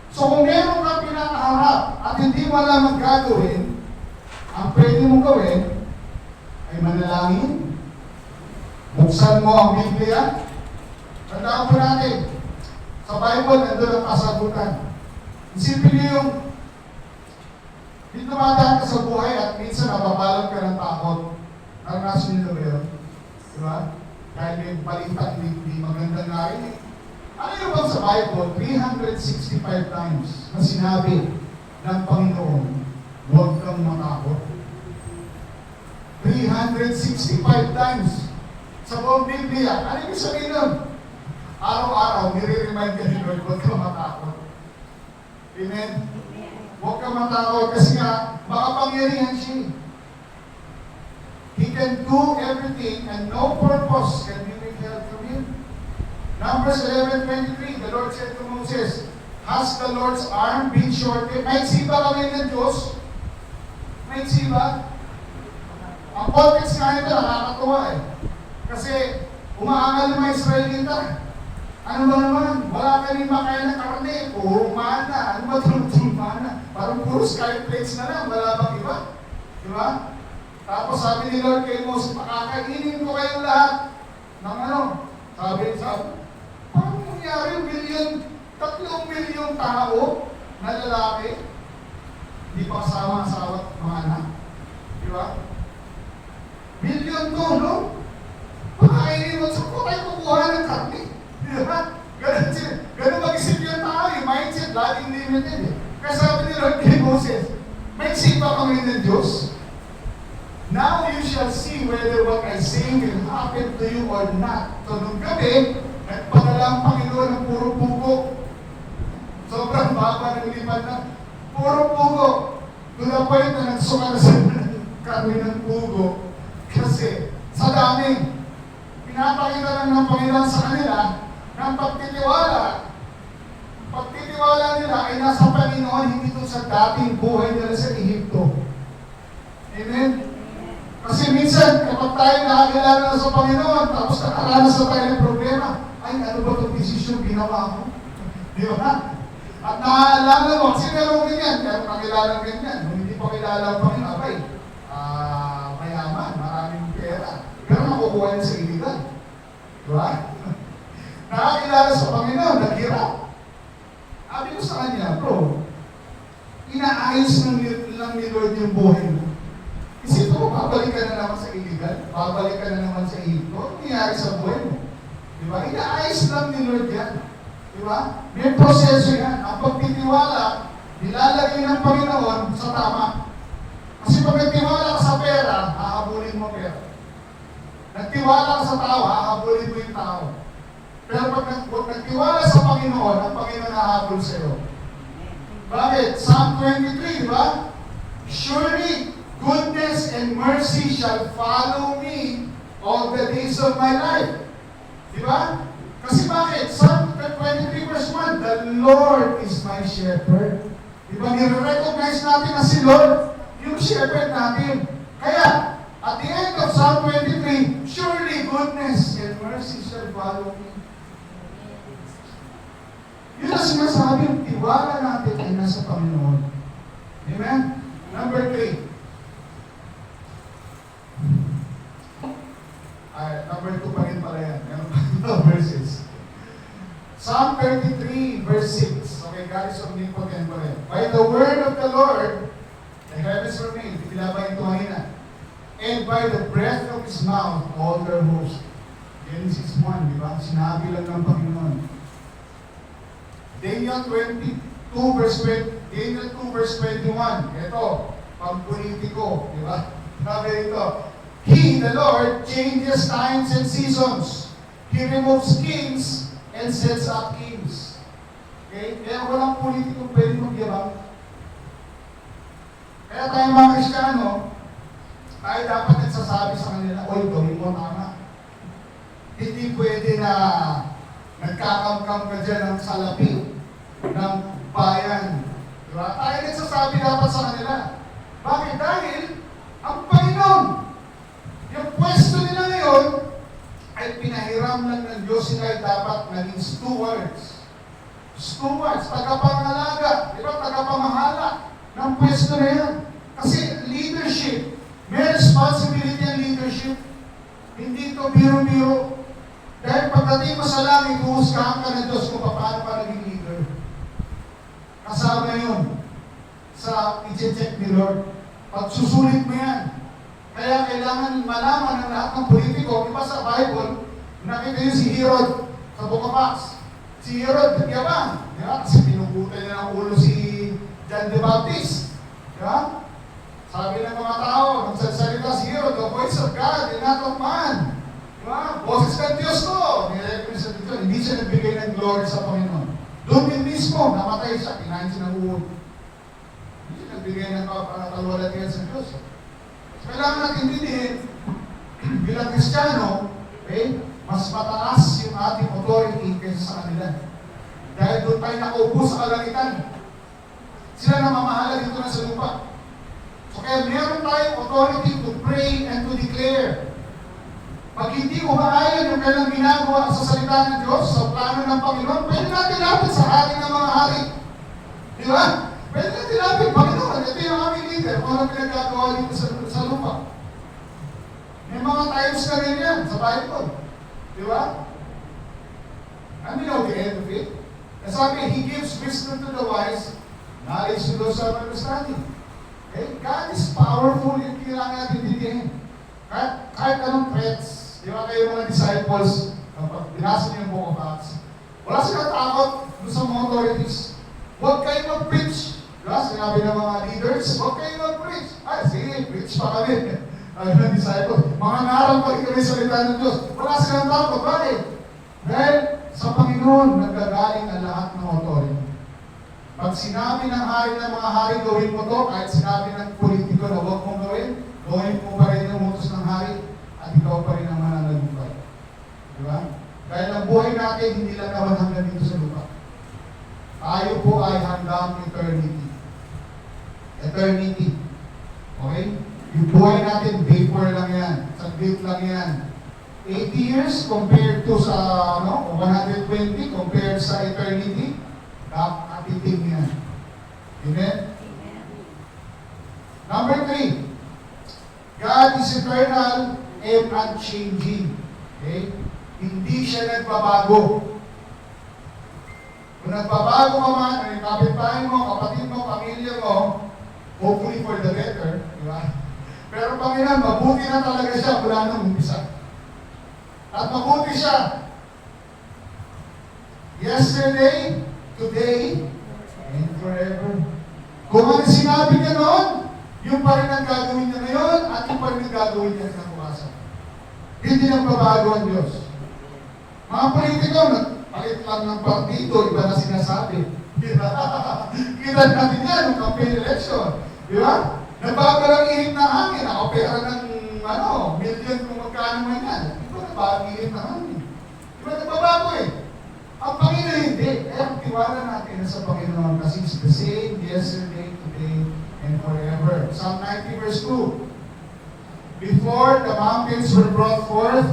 So kung meron kang pinakaharap at hindi mo alam ang gagawin, ang pwede mong gawin ay manalangin. Buksan mo ang Biblia. Tandaan po natin, sa Bible, nandun ang kasagutan. Isipin niyo yung di dumadaan ka sa buhay at minsan nababalot ka ng takot. Naranasan niyo ba yun? Diba? Dahil may balitan, hindi magandang narinig. Ano yung bang sa Bible, 365 times na sinabi ng Panginoon, huwag kang matakot. 365 times sa buong Biblia. Ano yung sabihin nun? Araw-araw, nire-remind ka ni Lord, huwag kang matakot. Amen? Huwag kang matakot kasi nga, makapangyarihan siya. He can do everything and no purpose can be withheld from him. Numbers 11:23, the Lord said to Moses, has the Lord's arm been shortened? May siba kami ng Diyos? May siba? Ang context nga ito, nakakatuwa eh. Kasi umaangal ng mga Israelita. Ano ba naman? Wala ka rin makain ng karne. Puro mana. Ano ba itong mana? Parang puro skyplates na lang. Wala bang iba? Diba? Tapos sabi ni Lord kay Moses, pakakainin ko kayong lahat ng ano? Sabi, paano nangyari? 3 milyong tao na lalaki, hindi pa kasama asawa at mga anak. Diba? Milyon to, no? Pakakainin mo, saan ko tayo kukuha ng karne? Diba? Ganun mag-isip yung tao, yung mindset, laging limited eh. Kaya sabi ni Lord kay Moses, may sipa kami ng Diyos. Now you shall see whether what I say will happen to you or not. So nung gabi, nagpadala ang Panginoon ng puro pugo. Sobrang baba ng lipan na. Puro pugo. To the point na nagsuka na sa kami ng pugo. Kasi sa dami, pinapakita lang ng Panginoon sa kanila ng pagtitiwala. Pagtitiwala nila ay nasa Panginoon, hindi doon sa dating buhay nila sa Ehipto. Amen? Kasi minsan, kapag tayo nakakilala na sa Panginoon, tapos nakaranas na tayo ng problema, ay, ano ba itong desisyon ginawa ko? Di ba? At naaalala mo, kasi meron ganyan, kaya kakilala ganyan. Nung hindi pa kilala ang Panginoon, abay, mayaman, maraming pera. Pero nakukuha niya sa iligan. Di ba? Nakakilala sa Panginoon, naghirap. Sabi ko sa kanya, bro, inaayos lang ni Lord yung buhay mo. Isip mo, babalik ka na naman sa iligan, babalik ka na naman sa Ehipto, ano nangyari sa buhay mo? Diba? Inaayos lang ni Lord yan. Diba? May proseso yan. Ang pagtitiwala, nilalagay ng Panginoon sa tama. Kasi pag nagtiwala ka sa pera, hahabulin mo pera. Nagtiwala ka sa tao, hahabulin mo yung tao. Pero pag nagtiwala sa Panginoon, ang Panginoon hahabol sa iyo. Bakit? Psalm 23, diba? Surely, goodness and mercy shall follow me all the days of my life. Diba? Kasi bakit? Psalm 23 verse 1, the Lord is my shepherd. Diba? Nire-recognize natin na si Lord, yung shepherd natin. Kaya, at the end of Psalm 23, surely goodness and mercy shall follow me. Yun ang sinasabi, tiwala natin ay nasa Panginoon. Amen? Number 3. Number 2 pa rin pala yan. Verses. Psalm 33, verse 6. Okay, God is omnipotent pa rin. By the word of the Lord, the heavens were made. Pinabay ito kanina. And by the breath of His mouth, all their hosts. Genesis 1, di ba? Sinabi lang ng Panginoon. Daniel 2 verse 21. Ito, pampolitiko, di ba? Sabi ito, He, the Lord, changes times and seasons. He removes kings and sets up kings. Okay? Kaya walang politikong pwede magyabang. Kaya tayo mga Kristiyano, tayo dapat nagsasabi sa kanila, oy, gawin mo tama. Hindi pwede na nagkakamkam ka dyan ng salapi ng bayan. Diba? Tayo nagsasabi dapat sa kanila. Bakit? Dahil ang Panginoon, yung pwesto nila ngayon, ay pinahiram lang ng Diyos. Sila ay dapat naging stewards. Stewards, tagapangalaga, di ba? Tagapamahala ng pwesto na yan. Kasi leadership, may responsibility ang leadership. Hindi ito biro-biro. Dahil pagdating mo sa langit, huhuskahan ka ng Diyos kung paano ka naging leader. Kasama yun sa i-check ni Lord. Pagsusulit mo yan. Kaya kailangan malaman ng lahat ng politiko. Di ba sa Bible, nakita yun si Herod sa Book of Acts. Si Herod, yabang. Di ba? Kasi pinuputan niya ng ulo si John the Baptist. Di ba? Sabi ng mga tao, nagsasalita si Herod, the voice of God and not of man. Di ba? Boses ng Diyos ko. Nirepresent ito. Hindi siya nagbigay ng glory sa Panginoon. Doon din mismo, namatay siya, kinain siya ng uod. Hindi siya nagbigay ng kalwalatian sa Diyos. Kailangan natin dindihin, bilang Kristiyano, okay, mas mataas yung ating authority kaysa sa kanila. Dahil doon tayo nakaupo sa kalangitan. Sila namamahala dito na sa lupa. So kaya meron tayong authority to pray and to declare. Pag hindi umaayon yung kailang ginagawa sa salita ng Diyos, sa plano ng Panginoon, pwede natin lapit sa hari ng mga hari. Di ba? Pwede natin lapit, Panginoon, ito yung aming leader, kung ano pinagagawa dito sa lupa. May mga times na rin yan sa Bible. Di ba? And we know the end of it. Sabi, He gives wisdom to the wise, knowledge to those who have understanding. Okay? God is powerful, yung kailangan natin dindihin. Kahit anong threats, di ba kayo mga disciples, kapag binasa niyo yung Book of Acts, wala silang takot doon sa mga authorities. Huwag kayo mag-preach. Diba? Sinabi ng mga leaders, huwag kayo mag-preach. Ay, sige, preach pa kami. Ay, mga disciples, mga ngaral pa rin kami sa salita ng Diyos. Wala silang takot. Bakit? Dahil sa Panginoon, nagagaling ang lahat ng authority. Pag sinabi ng hari ng mga hari, gawin mo to, kahit sinabi ng politiko na huwag mong gawin mo pa rin yung utos ng hari, at ikaw pa rin ang mananalumpay. Diba? Dahil ang buhay natin, hindi lang naman hanggang dito sa lupa. Tayo po ay hanggang eternity. Eternity. Okay? Yung buhay natin, vapor lang yan. Saglit lang yan. 80 years compared to sa 120 compared sa eternity, kapiting yan. Amen? Number 3, God is eternal and unchanging. Okay? Hindi siya nagbabago. Kung nagbabago ka man, ang kapitbahay mo, kapatid mo, pamilya mo, hopefully for the better, di ba? Pero Panginoon, mabuti na talaga siya mula nung umpisa. At mabuti siya. Yesterday, today, and forever. Kung ano sinabi niya noon, yung pa rin ang gagawin niya ngayon, at yung pa rin ang gagawin niya kinabukasan. Hindi nang babago ang Diyos. Mga politiko, nagpalit lang ng partido, iba na sinasabi. Kita natin yan, yung campaign election. Di ba? Nagbago lang ihip na hangin. Ako pera ng, million kung magkano man yan. Di ba nagbago ihip na hangin? Di ba nagbabago eh? Ang Panginoon hindi. Kaya ang tiwala natin sa Panginoon kasi it's the same yesterday, today, and forever. Psalm 90 verse 2. Before the mountains were brought forth,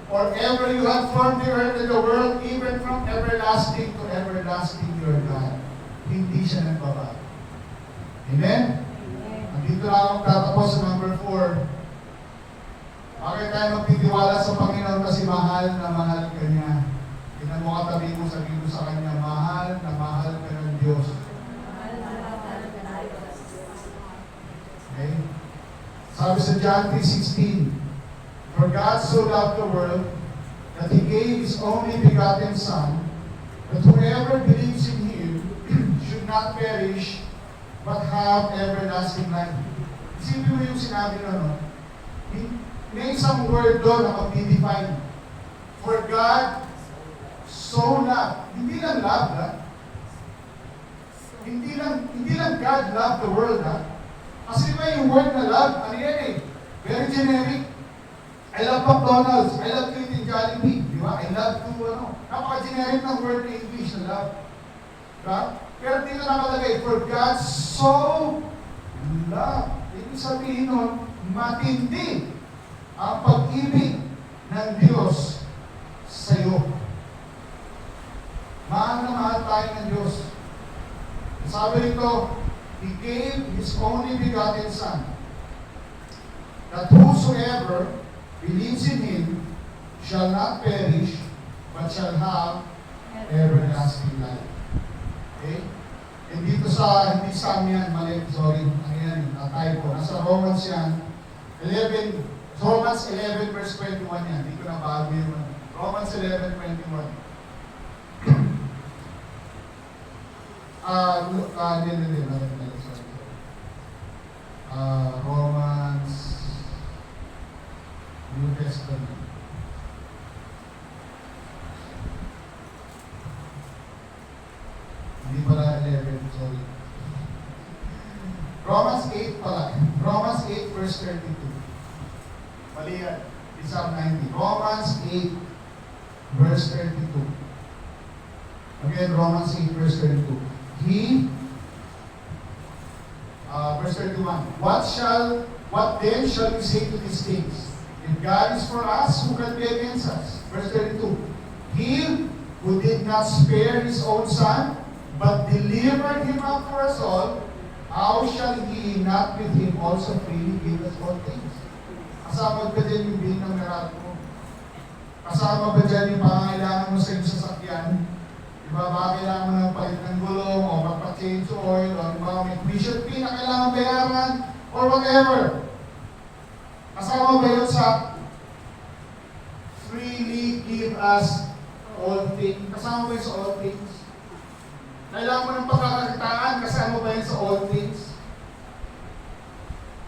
or ever you had formed the earth and the world, even from everlasting to everlasting, your God. Hindi siya nagbabago. Amen? Dito lang ako tatapos sa number 4. Bakit tayo magtitiwala sa Panginoon kasi mahal na mahal ka niya. Tingnan mo katabi mo, sabihin mo sa Kanya, mahal na mahal ka ng Diyos. Okay? Sabi sa John 3:16, For God so loved the world that He gave His only begotten Son, that whoever believes in Him should not perish, but have everlasting life. Isipin mo yung sinabi na, may isang word doon na mag-define. For God so loved. Hindi lang love, ha? Hindi lang God loved the world, ha? Kasi diba yung word na love, ano yan eh? Very generic. I love McDonald's. I love to eat in Jollibee. Di ba? I love to, napaka-generic. inherit ng word na English na love. Diba? Pero dito nakalagay, for God so loved. Ibig sabihin nun, matindi ang pag-ibig ng Diyos sa iyo. Mahal na mahal tayo ng Diyos. Sabi rito, He gave His only begotten Son, that whosoever believes in Him shall not perish, but shall have everlasting life. Okay? And dito hindi sa amin yan, mali, sorry, ano yan, typo. Nasa Romans yan, Romans 11 verse 21 yan. Hindi ko na bago yun. Romans 11:21. Sorry. Romans, New Testament. Hindi pala 11, sorry. Romans 8 pala. Romans 8 verse 32. Mali yan. Psalm 90. Romans 8 verse 32. Again, Romans 8 verse 32. Verse 31. What then shall we say to these things? If God is for us, who can be against us? Verse 32. He who did not spare His own Son, but delivered Him up for us all, how shall He not with Him also freely give us all things? Kasama ba dyan yung bill ng meral mo? Kasama ba dyan yung pangangailangan mo sa iyong sasakyan? Diba ba kailangan mo ng palit ng gulong o magpa-change oil o diba may tuition fee na kailangan bayaran or whatever? Kasama ba yun sa freely give us all things? Kasama ba yun sa all things? Kailangan mo ng pagkakakitaan, kasama ba yun sa all things?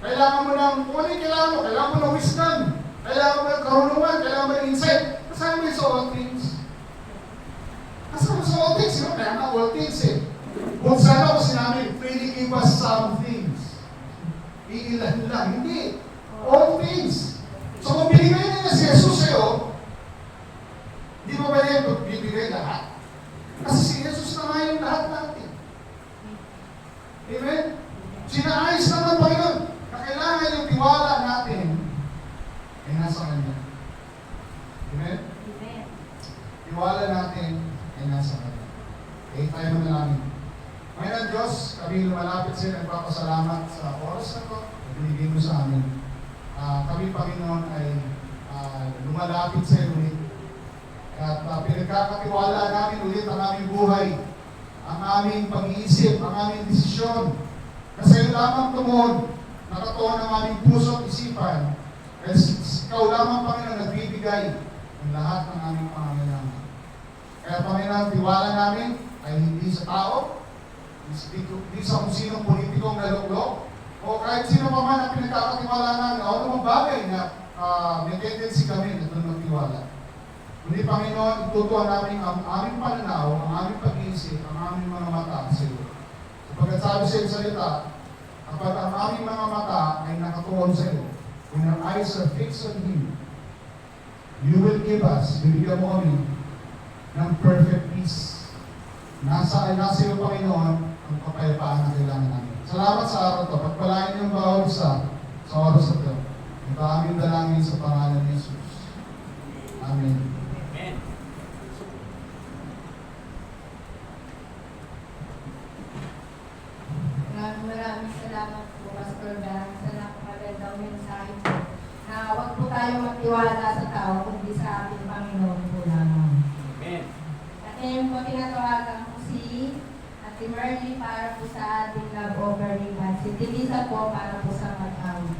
Kailangan mo ng, kung ano yung kailangan mo ng wisdom, kailangan mo ng karunungan, kailangan mo ng insight, kasama mo yun sa all things. Kasama sa all things, kaya nga all things eh. Kung sana ko sinabi, freely give us some things. Iilan lang, hindi. All things. So kung binigay niya si Jesus sa'yo, hindi mo ba niya bibigay lahat? Kasi si Jesus na nga yung lahat natin. Amen? Sinaayos naman Panginoon na kailangan yung tiwala natin ay nasa Kanya. Amen? Amen. Tiwala natin ay nasa Kanya. Okay, tayo manalangin. Panginoon Diyos, kami lumalapit sa iyo, nagpapasalamat sa oras na ito na binigay mo sa amin. Kami, Panginoon, ay lumalapit sa iyo ulit. At pinagkakatiwala namin ulit ang aming buhay, ang aming pag-iisip, ang aming desisyon. Kasi iyo lamang tumuhod, nakatuon ang aming puso at isipan. Kasi ikaw lamang, Panginoon, nagbibigay ng lahat ng aming pangangailangan. Kaya, Panginoon, tiwala namin ay hindi sa tao, hindi sa kung sinong politikong naluklok, o kahit sino pa man ang pinagkakatiwala namin, o anumang bagay na may tendency kami na doon magtiwala. Kundi, Panginoon, itutuan namin ang aming pananaw, ang aming pag-iisip, ang aming mga mata sa iyo. Sapagkat sabi sa iyong salita, kapag ang aming mga mata ay nakatuon sa iyo, when our eyes are fixed on Him, you will give us, bibigyan mo kami ng perfect peace. Nasa iyo, Panginoon, ang kapayapaan na kailangan namin. Salamat sa araw ito. Pagpalain niyong bawat isa sa oras ito. Ito aming dalangin sa pangalan ni Jesus. Amen. Maraming salamat po, Pastor Dan, sa napakagandang mensahe po. Na huwag po tayong magtiwala sa tao, kundi sa ating Panginoon po lamang. Amen. At ngayon po, tinatawagan ko si Ate Merly para po sa ating love offering at si Delisa po para po sa mag-awit.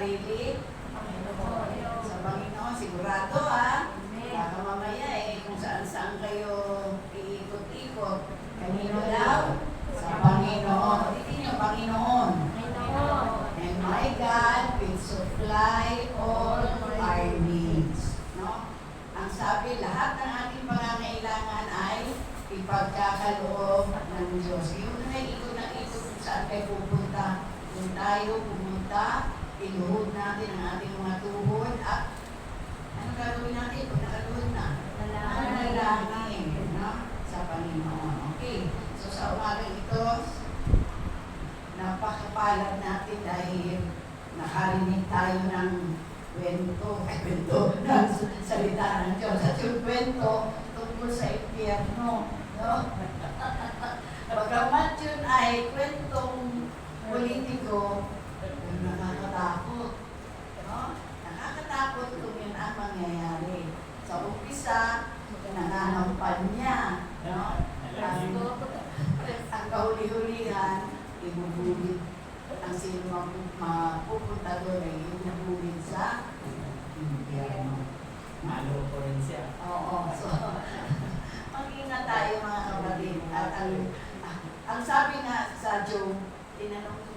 sarili? Sa Panginoon, sigurado ha? Baka mamaya kung saan-saan kayo iikot-ikot. Kanino daw? Sa Panginoon. Hindi niyo, Panginoon. And my God will supply all our needs. No? Ang sabi, lahat ng ating pangangailangan ay ipagkakaloob ng Diyos. Yun na ikot na ikot kung saan kayo pupunta. Kung tayo pumunta, iluhod natin ang ating mga tuhod at ano gagawin natin pag nakaluhod na? Manalangin, no? Sa Panginoon. Okay. So sa umagang ito, napakapalad natin dahil nakarinig tayo ng kwento ng salita ng Diyos. At yung kwento tungkol sa impyerno, no? Bagamat yun ay kwentong politiko, nakakatakot. No? Nakakatakot kung yun ang mangyayari. Sa umpisa, nananampanya. No? Ang kahuli-hulihan, ibubulit. Ang sino mapupunta doon ay ibubulit sa impyerno. Maloko rin siya. Oo. So, mag-ingat tayo mga kapatid. At ang sabi nga sa Job, tinanong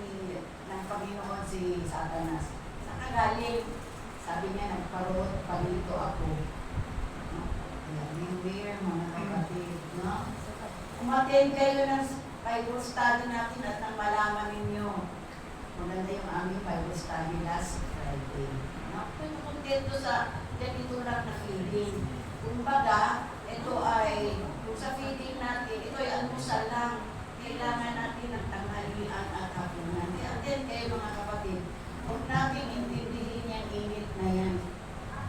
ng Panginoon si Satanas, saan ka galing? Sabi niya, nagparot, palito ako. No? Kaya, beware mga kapatid. No? Umattend kayo ng Bible study natin at nang malaman ninyo. Maganda yung aming Bible study last Friday. No? Kung kontento sa ganito lang na feeding. Kumbaga, ito ay, kung sa feeding natin, ito ay almusal lang. Kailangan natin ng tanghalian at hapunan. At then kayo mga kapatid, huwag natin intindihin yung init na yan.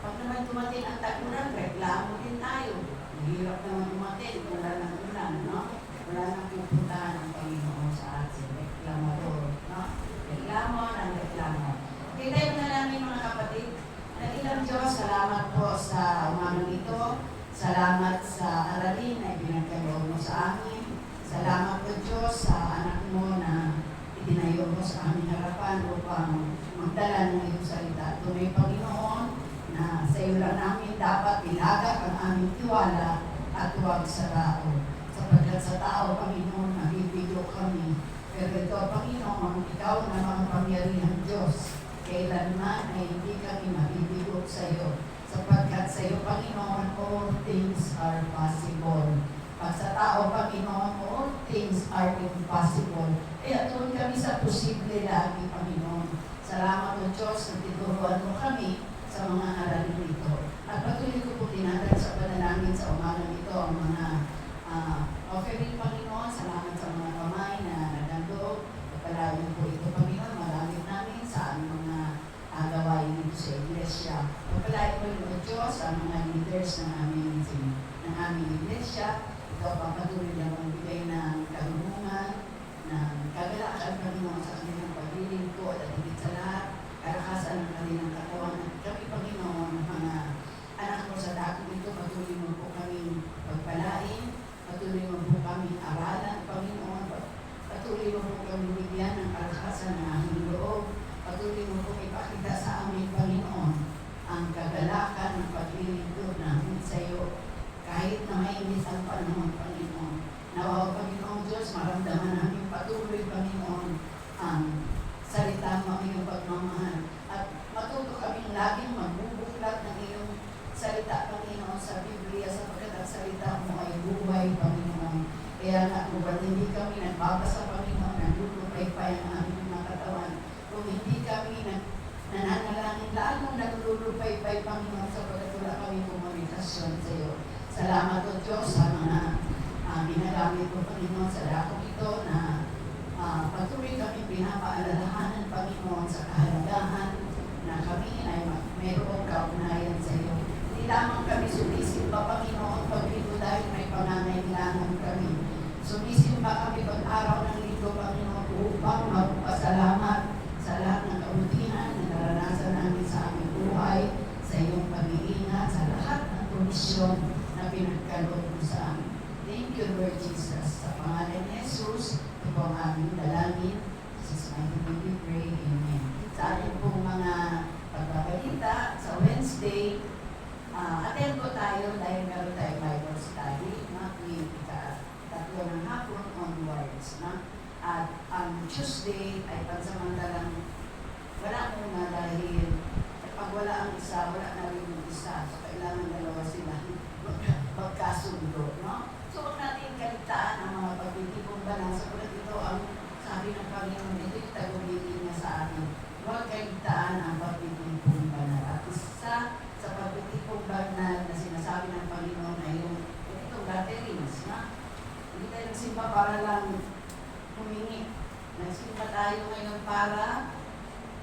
Pag naman dumating ang tagulan, reklamo din tayo. Mahirap naman dumating, wala nang ulan, no? Wala nang pupuntahan ng Panginoon sa atin. Reklamador, no? Reklamo ng reklamo. Kaya na namin mga kapatid, Nakilang Diyos, salamat po sa umagang ito. Salamat sa aralin na ibinagkaloob mo sa amin. Salamat po Diyos sa anak mo na itinayo mo sa aming harapan upang magdala ng iyong salita. Tunay Panginoon na sa iyo lang namin dapat ilagak ang aming tiwala at huwag sa tao. Sapagkat sa tao, Panginoon, nabibigo kami. Pero ito, Panginoon, ikaw na mga pangyarihang Diyos. Kailanman ay hindi kami mabibigo sa iyo. Sapagkat sa iyo, Panginoon, all things are possible. Pag sa tao, Panginoon, all things are impossible. Kaya tuloy kami sa posible lagi, Panginoon. Salamat o Diyos na tinuruan mo kami sa mga aralin nito. At patuloy ko po tinatag sa panalangin sa umagang ito ang mga offering, Panginoon. Salamat sa mga kamay na nagandog. Pagpalain po ito, Panginoon. Magamit namin sa aming mga gawain dito sa iglesia. Pagpalain po ito, Diyos, ang mga leaders ng aming iglesia. Ikaw papatuloy lang ang bigay ng karunungan, ng kagalakan, Panginoon, sa kanilang paglilingkod at higit sa lahat, karakasan ng kanilang katawan. At kami, Panginoon, mga anak mo sa dakong ito, patuloy mo po kami pagpalain, patuloy mo po kami aralan, Panginoon, patuloy mo po kami bigyan ng karakasan ng aming loob, patuloy mo po ipakita sa aming Panginoon ang kagalakan ng paglilingkod namin sa iyo. Kahit na mainit ang panahon, Panginoon. Nawa, Panginoon Diyos, maramdaman namin patuloy, Panginoon, ang salita mo, ang iyong pagmamahal. At matuto kaming laging magbubuklat ng iyong salita, Panginoon, sa Biblia, sapagkat ang salita mo ay buhay, Panginoon. Kaya nga, kung hindi kami nagbabasa, Panginoon, nalulupay-pay ang aming mga katawan. Kung hindi kami nananalangin, lalong nalulupay-pay, Panginoon, sapagkat wala kami komunikasyon sa iyo. Salamat o Diyos sa mga ginagamit ko, Panginoon, sa dakong ito na patuloy kami pinapaalalahanan, Panginoon, sa kahalagahan na kami ay mayroong kaugnayan sa iyo. Hindi lamang kami sumisimba, Panginoon, pag-lito dahil may pangangailangan kami. Sumisimba kami pag-araw ng lito, Panginoon, upang magpasalamat sa lahat ng kabutihan na naranasan namin sa aming buhay, sa iyong pag-iingat, sa lahat ng komisyon na pinagkaloob mo sa amin. Thank you, Lord Jesus. Sa pangalan ni Jesus, ito po ang aming dalangin. Jesus' mighty name we pray. Amen. sa ating pong mga pagbabalita sa Wednesday. Attend po tayo dahil meron tayong Bible study, no? Tatlo ng hapon onwards. No? At ang Tuesday ay pansamantalang wala muna dahil pag wala ang isa, wala na rin yung isa. So kailangan dalawa sila magkasundo. No? So huwag natin kaligtaan ang mga pagtitipong banal. Sagulat ito ang sabi ng Panginoon, ito yung tagubilin niya sa atin. Huwag kaligtaan ang pagtitipong banal. At isa sa pagtitipong banal na sinasabi ng Panginoon ay yung itong gatherings. Na? Hindi tayo nagsimba para lang humingi. Nagsimba tayo ngayon para,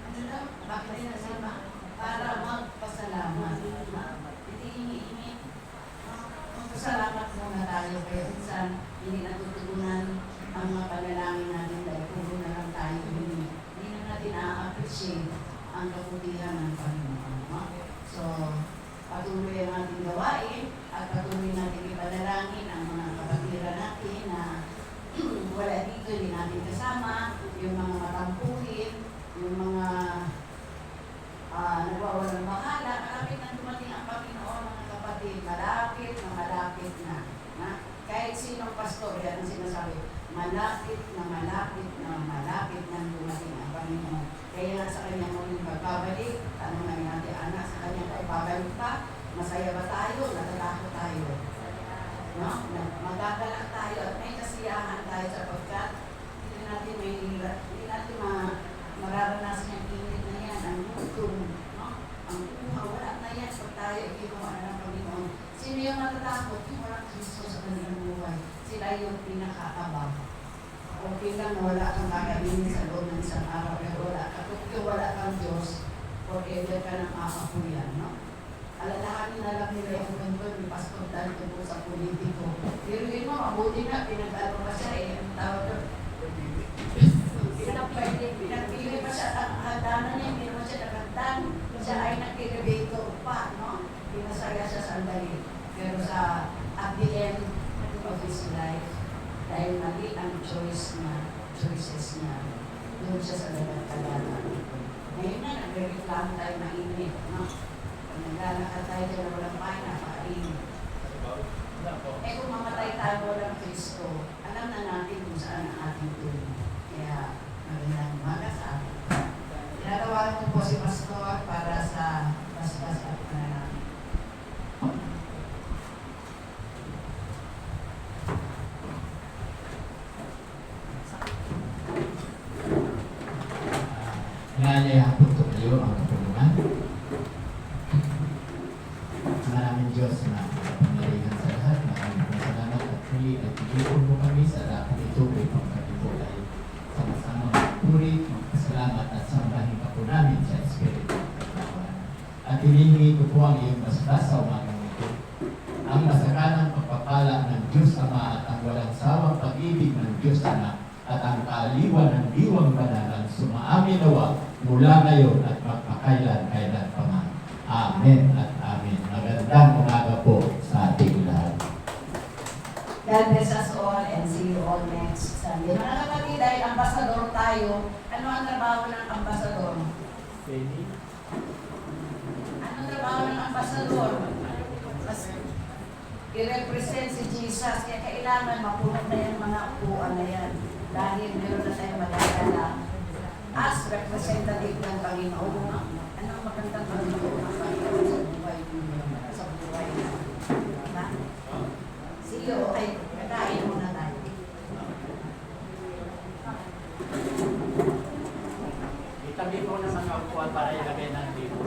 ano na, bakit tayo nagsimba? Para magpasalamat. Hindi hingi-hingi. Magpasalamat muna tayo. Kaya minsan, hindi natutugunan ang mga panalangin natin dahil puro na lang tayo hingi. Hindi na natin na-appreciate ang kabutihan ng Panginoon. No? So, patuloy ang ating gawain at patuloy natin ipanalangin ang mga kapatiran natin na wala dito, hindi natin kasama, yung mga matampuhin, yung mga nagwawalang bahala. Malapit na dumating ang Panginoon, mga kapatid. Malapit na. Na? Kahit sinong pastor, yan ang sinasabi, malapit na dumating ang Panginoon. Kaya sa kanyang muling pagbabalik, tanong namin natin, anak, sa kanyang pagbabalik pa, masaya ba tayo? Natatakot tayo? No? Magagalak tayo at may kasiyahan tayo sapagkat hindi natin mararanasan yung init na yan, ang gutom, no? Ang uhaw, wala na yan pag tayo ginawa na ng Panginoon. Sino yung matatakot? Yung walang Kristo sa kanilang buhay. Sila yung pinakakaba. Okay lang na wala kang kakainin sa loob ng isang araw, pero wala kang Diyos, forever ka ng aapuyan, no? Alalahanin na lang nila yung kwento ni Pastor Dan tungkol sa politiko. Pero yun mo, mabuti na, pinag-ano pa siya ang tawag doon. Pinagpili pa siya ang hagdanan niya, hindi naman siya nagagdan. Siya ay nag-elevator pa, no? Pinasaya siya sandali. Pero at the end of his life, dahil mali ang choices niya, doon siya sa nagagkalanan. Ngayon na, nagre-reklamo tayo mainit, no? Pag naglalakad tayo dyan na walang pahay, napakainit. Kung mamatay tayo walang Kristo, alam na natin kung saan ang ating tulong. Kaya, magandang umaga sa atin. Tinatawagan ko po si Pastor para sa basbas at panalangin. Inaalaya po ito kayo ang kapulungan. Maraming Diyos na kapangyarihan sa lahat. Maraming po salamat at muli at piliin mo kami sa lahat ito may pagkatibol ay sama-sama magpuri, magpasalamat at sambahin ka po namin sa Espiritu at Katawan. At hinihingi ko po ang iyong basbas sa umagang ito. Ang masakanang pagpapala ng Diyos Ama at ang walang sawang pag-ibig ng Diyos Anak at ang kaaliwan ng diwang banalan sumaamin nawa mula ngayon at magpakailan-kailan pa man. Amen at amen. Magandang umaga po sa ating lahat. God bless us all and see you all next Sunday. Mga kapatid, dahil ambasador tayo, ano ang trabaho ng ambasador? Anong trabaho ng ambasador? I-represent si Jesus, kaya kailangan mapunod na yung mga upuan na yan. Dahil meron na tayong magagala as representative ng Panginoon. Ano ang magandang Panginoon ng Panginoon sa buhay niyo, sa buhay niyo? Diba? See you. Ay, kakain muna tayo. Itabi mo na mga upuan para ilagay ng libo.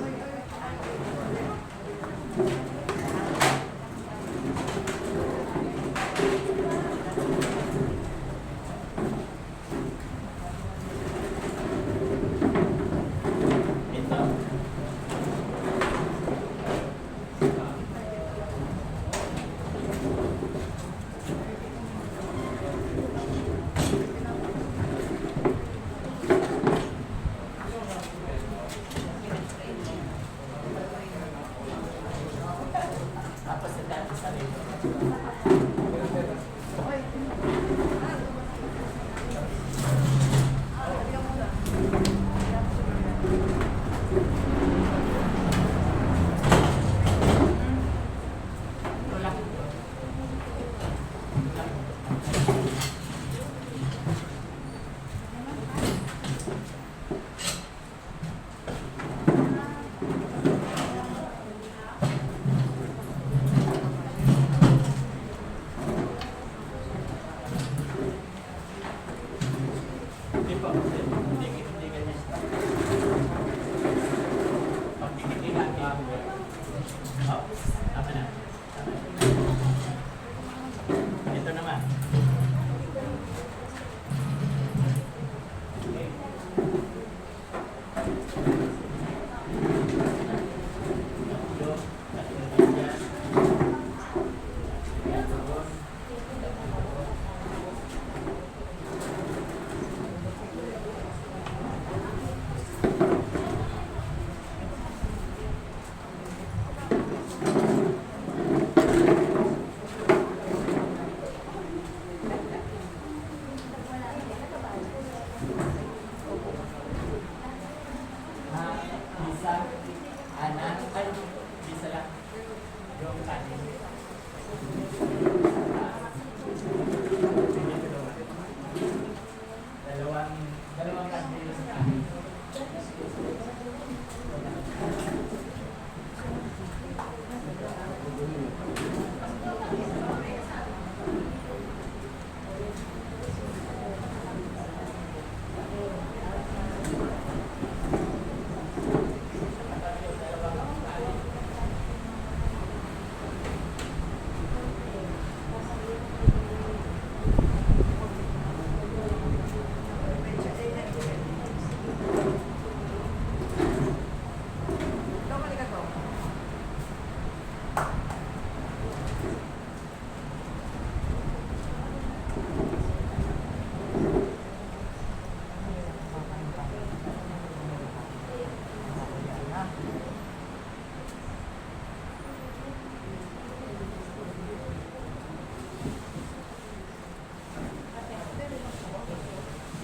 Hindi po. Hindi ganyan. Pagkikitigan ka. Oh, tama na. Ito naman. Okay. Isa, anak, ay, isa lang. Yung kanin. Dalawang kanin sa kanin.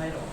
Mayroon.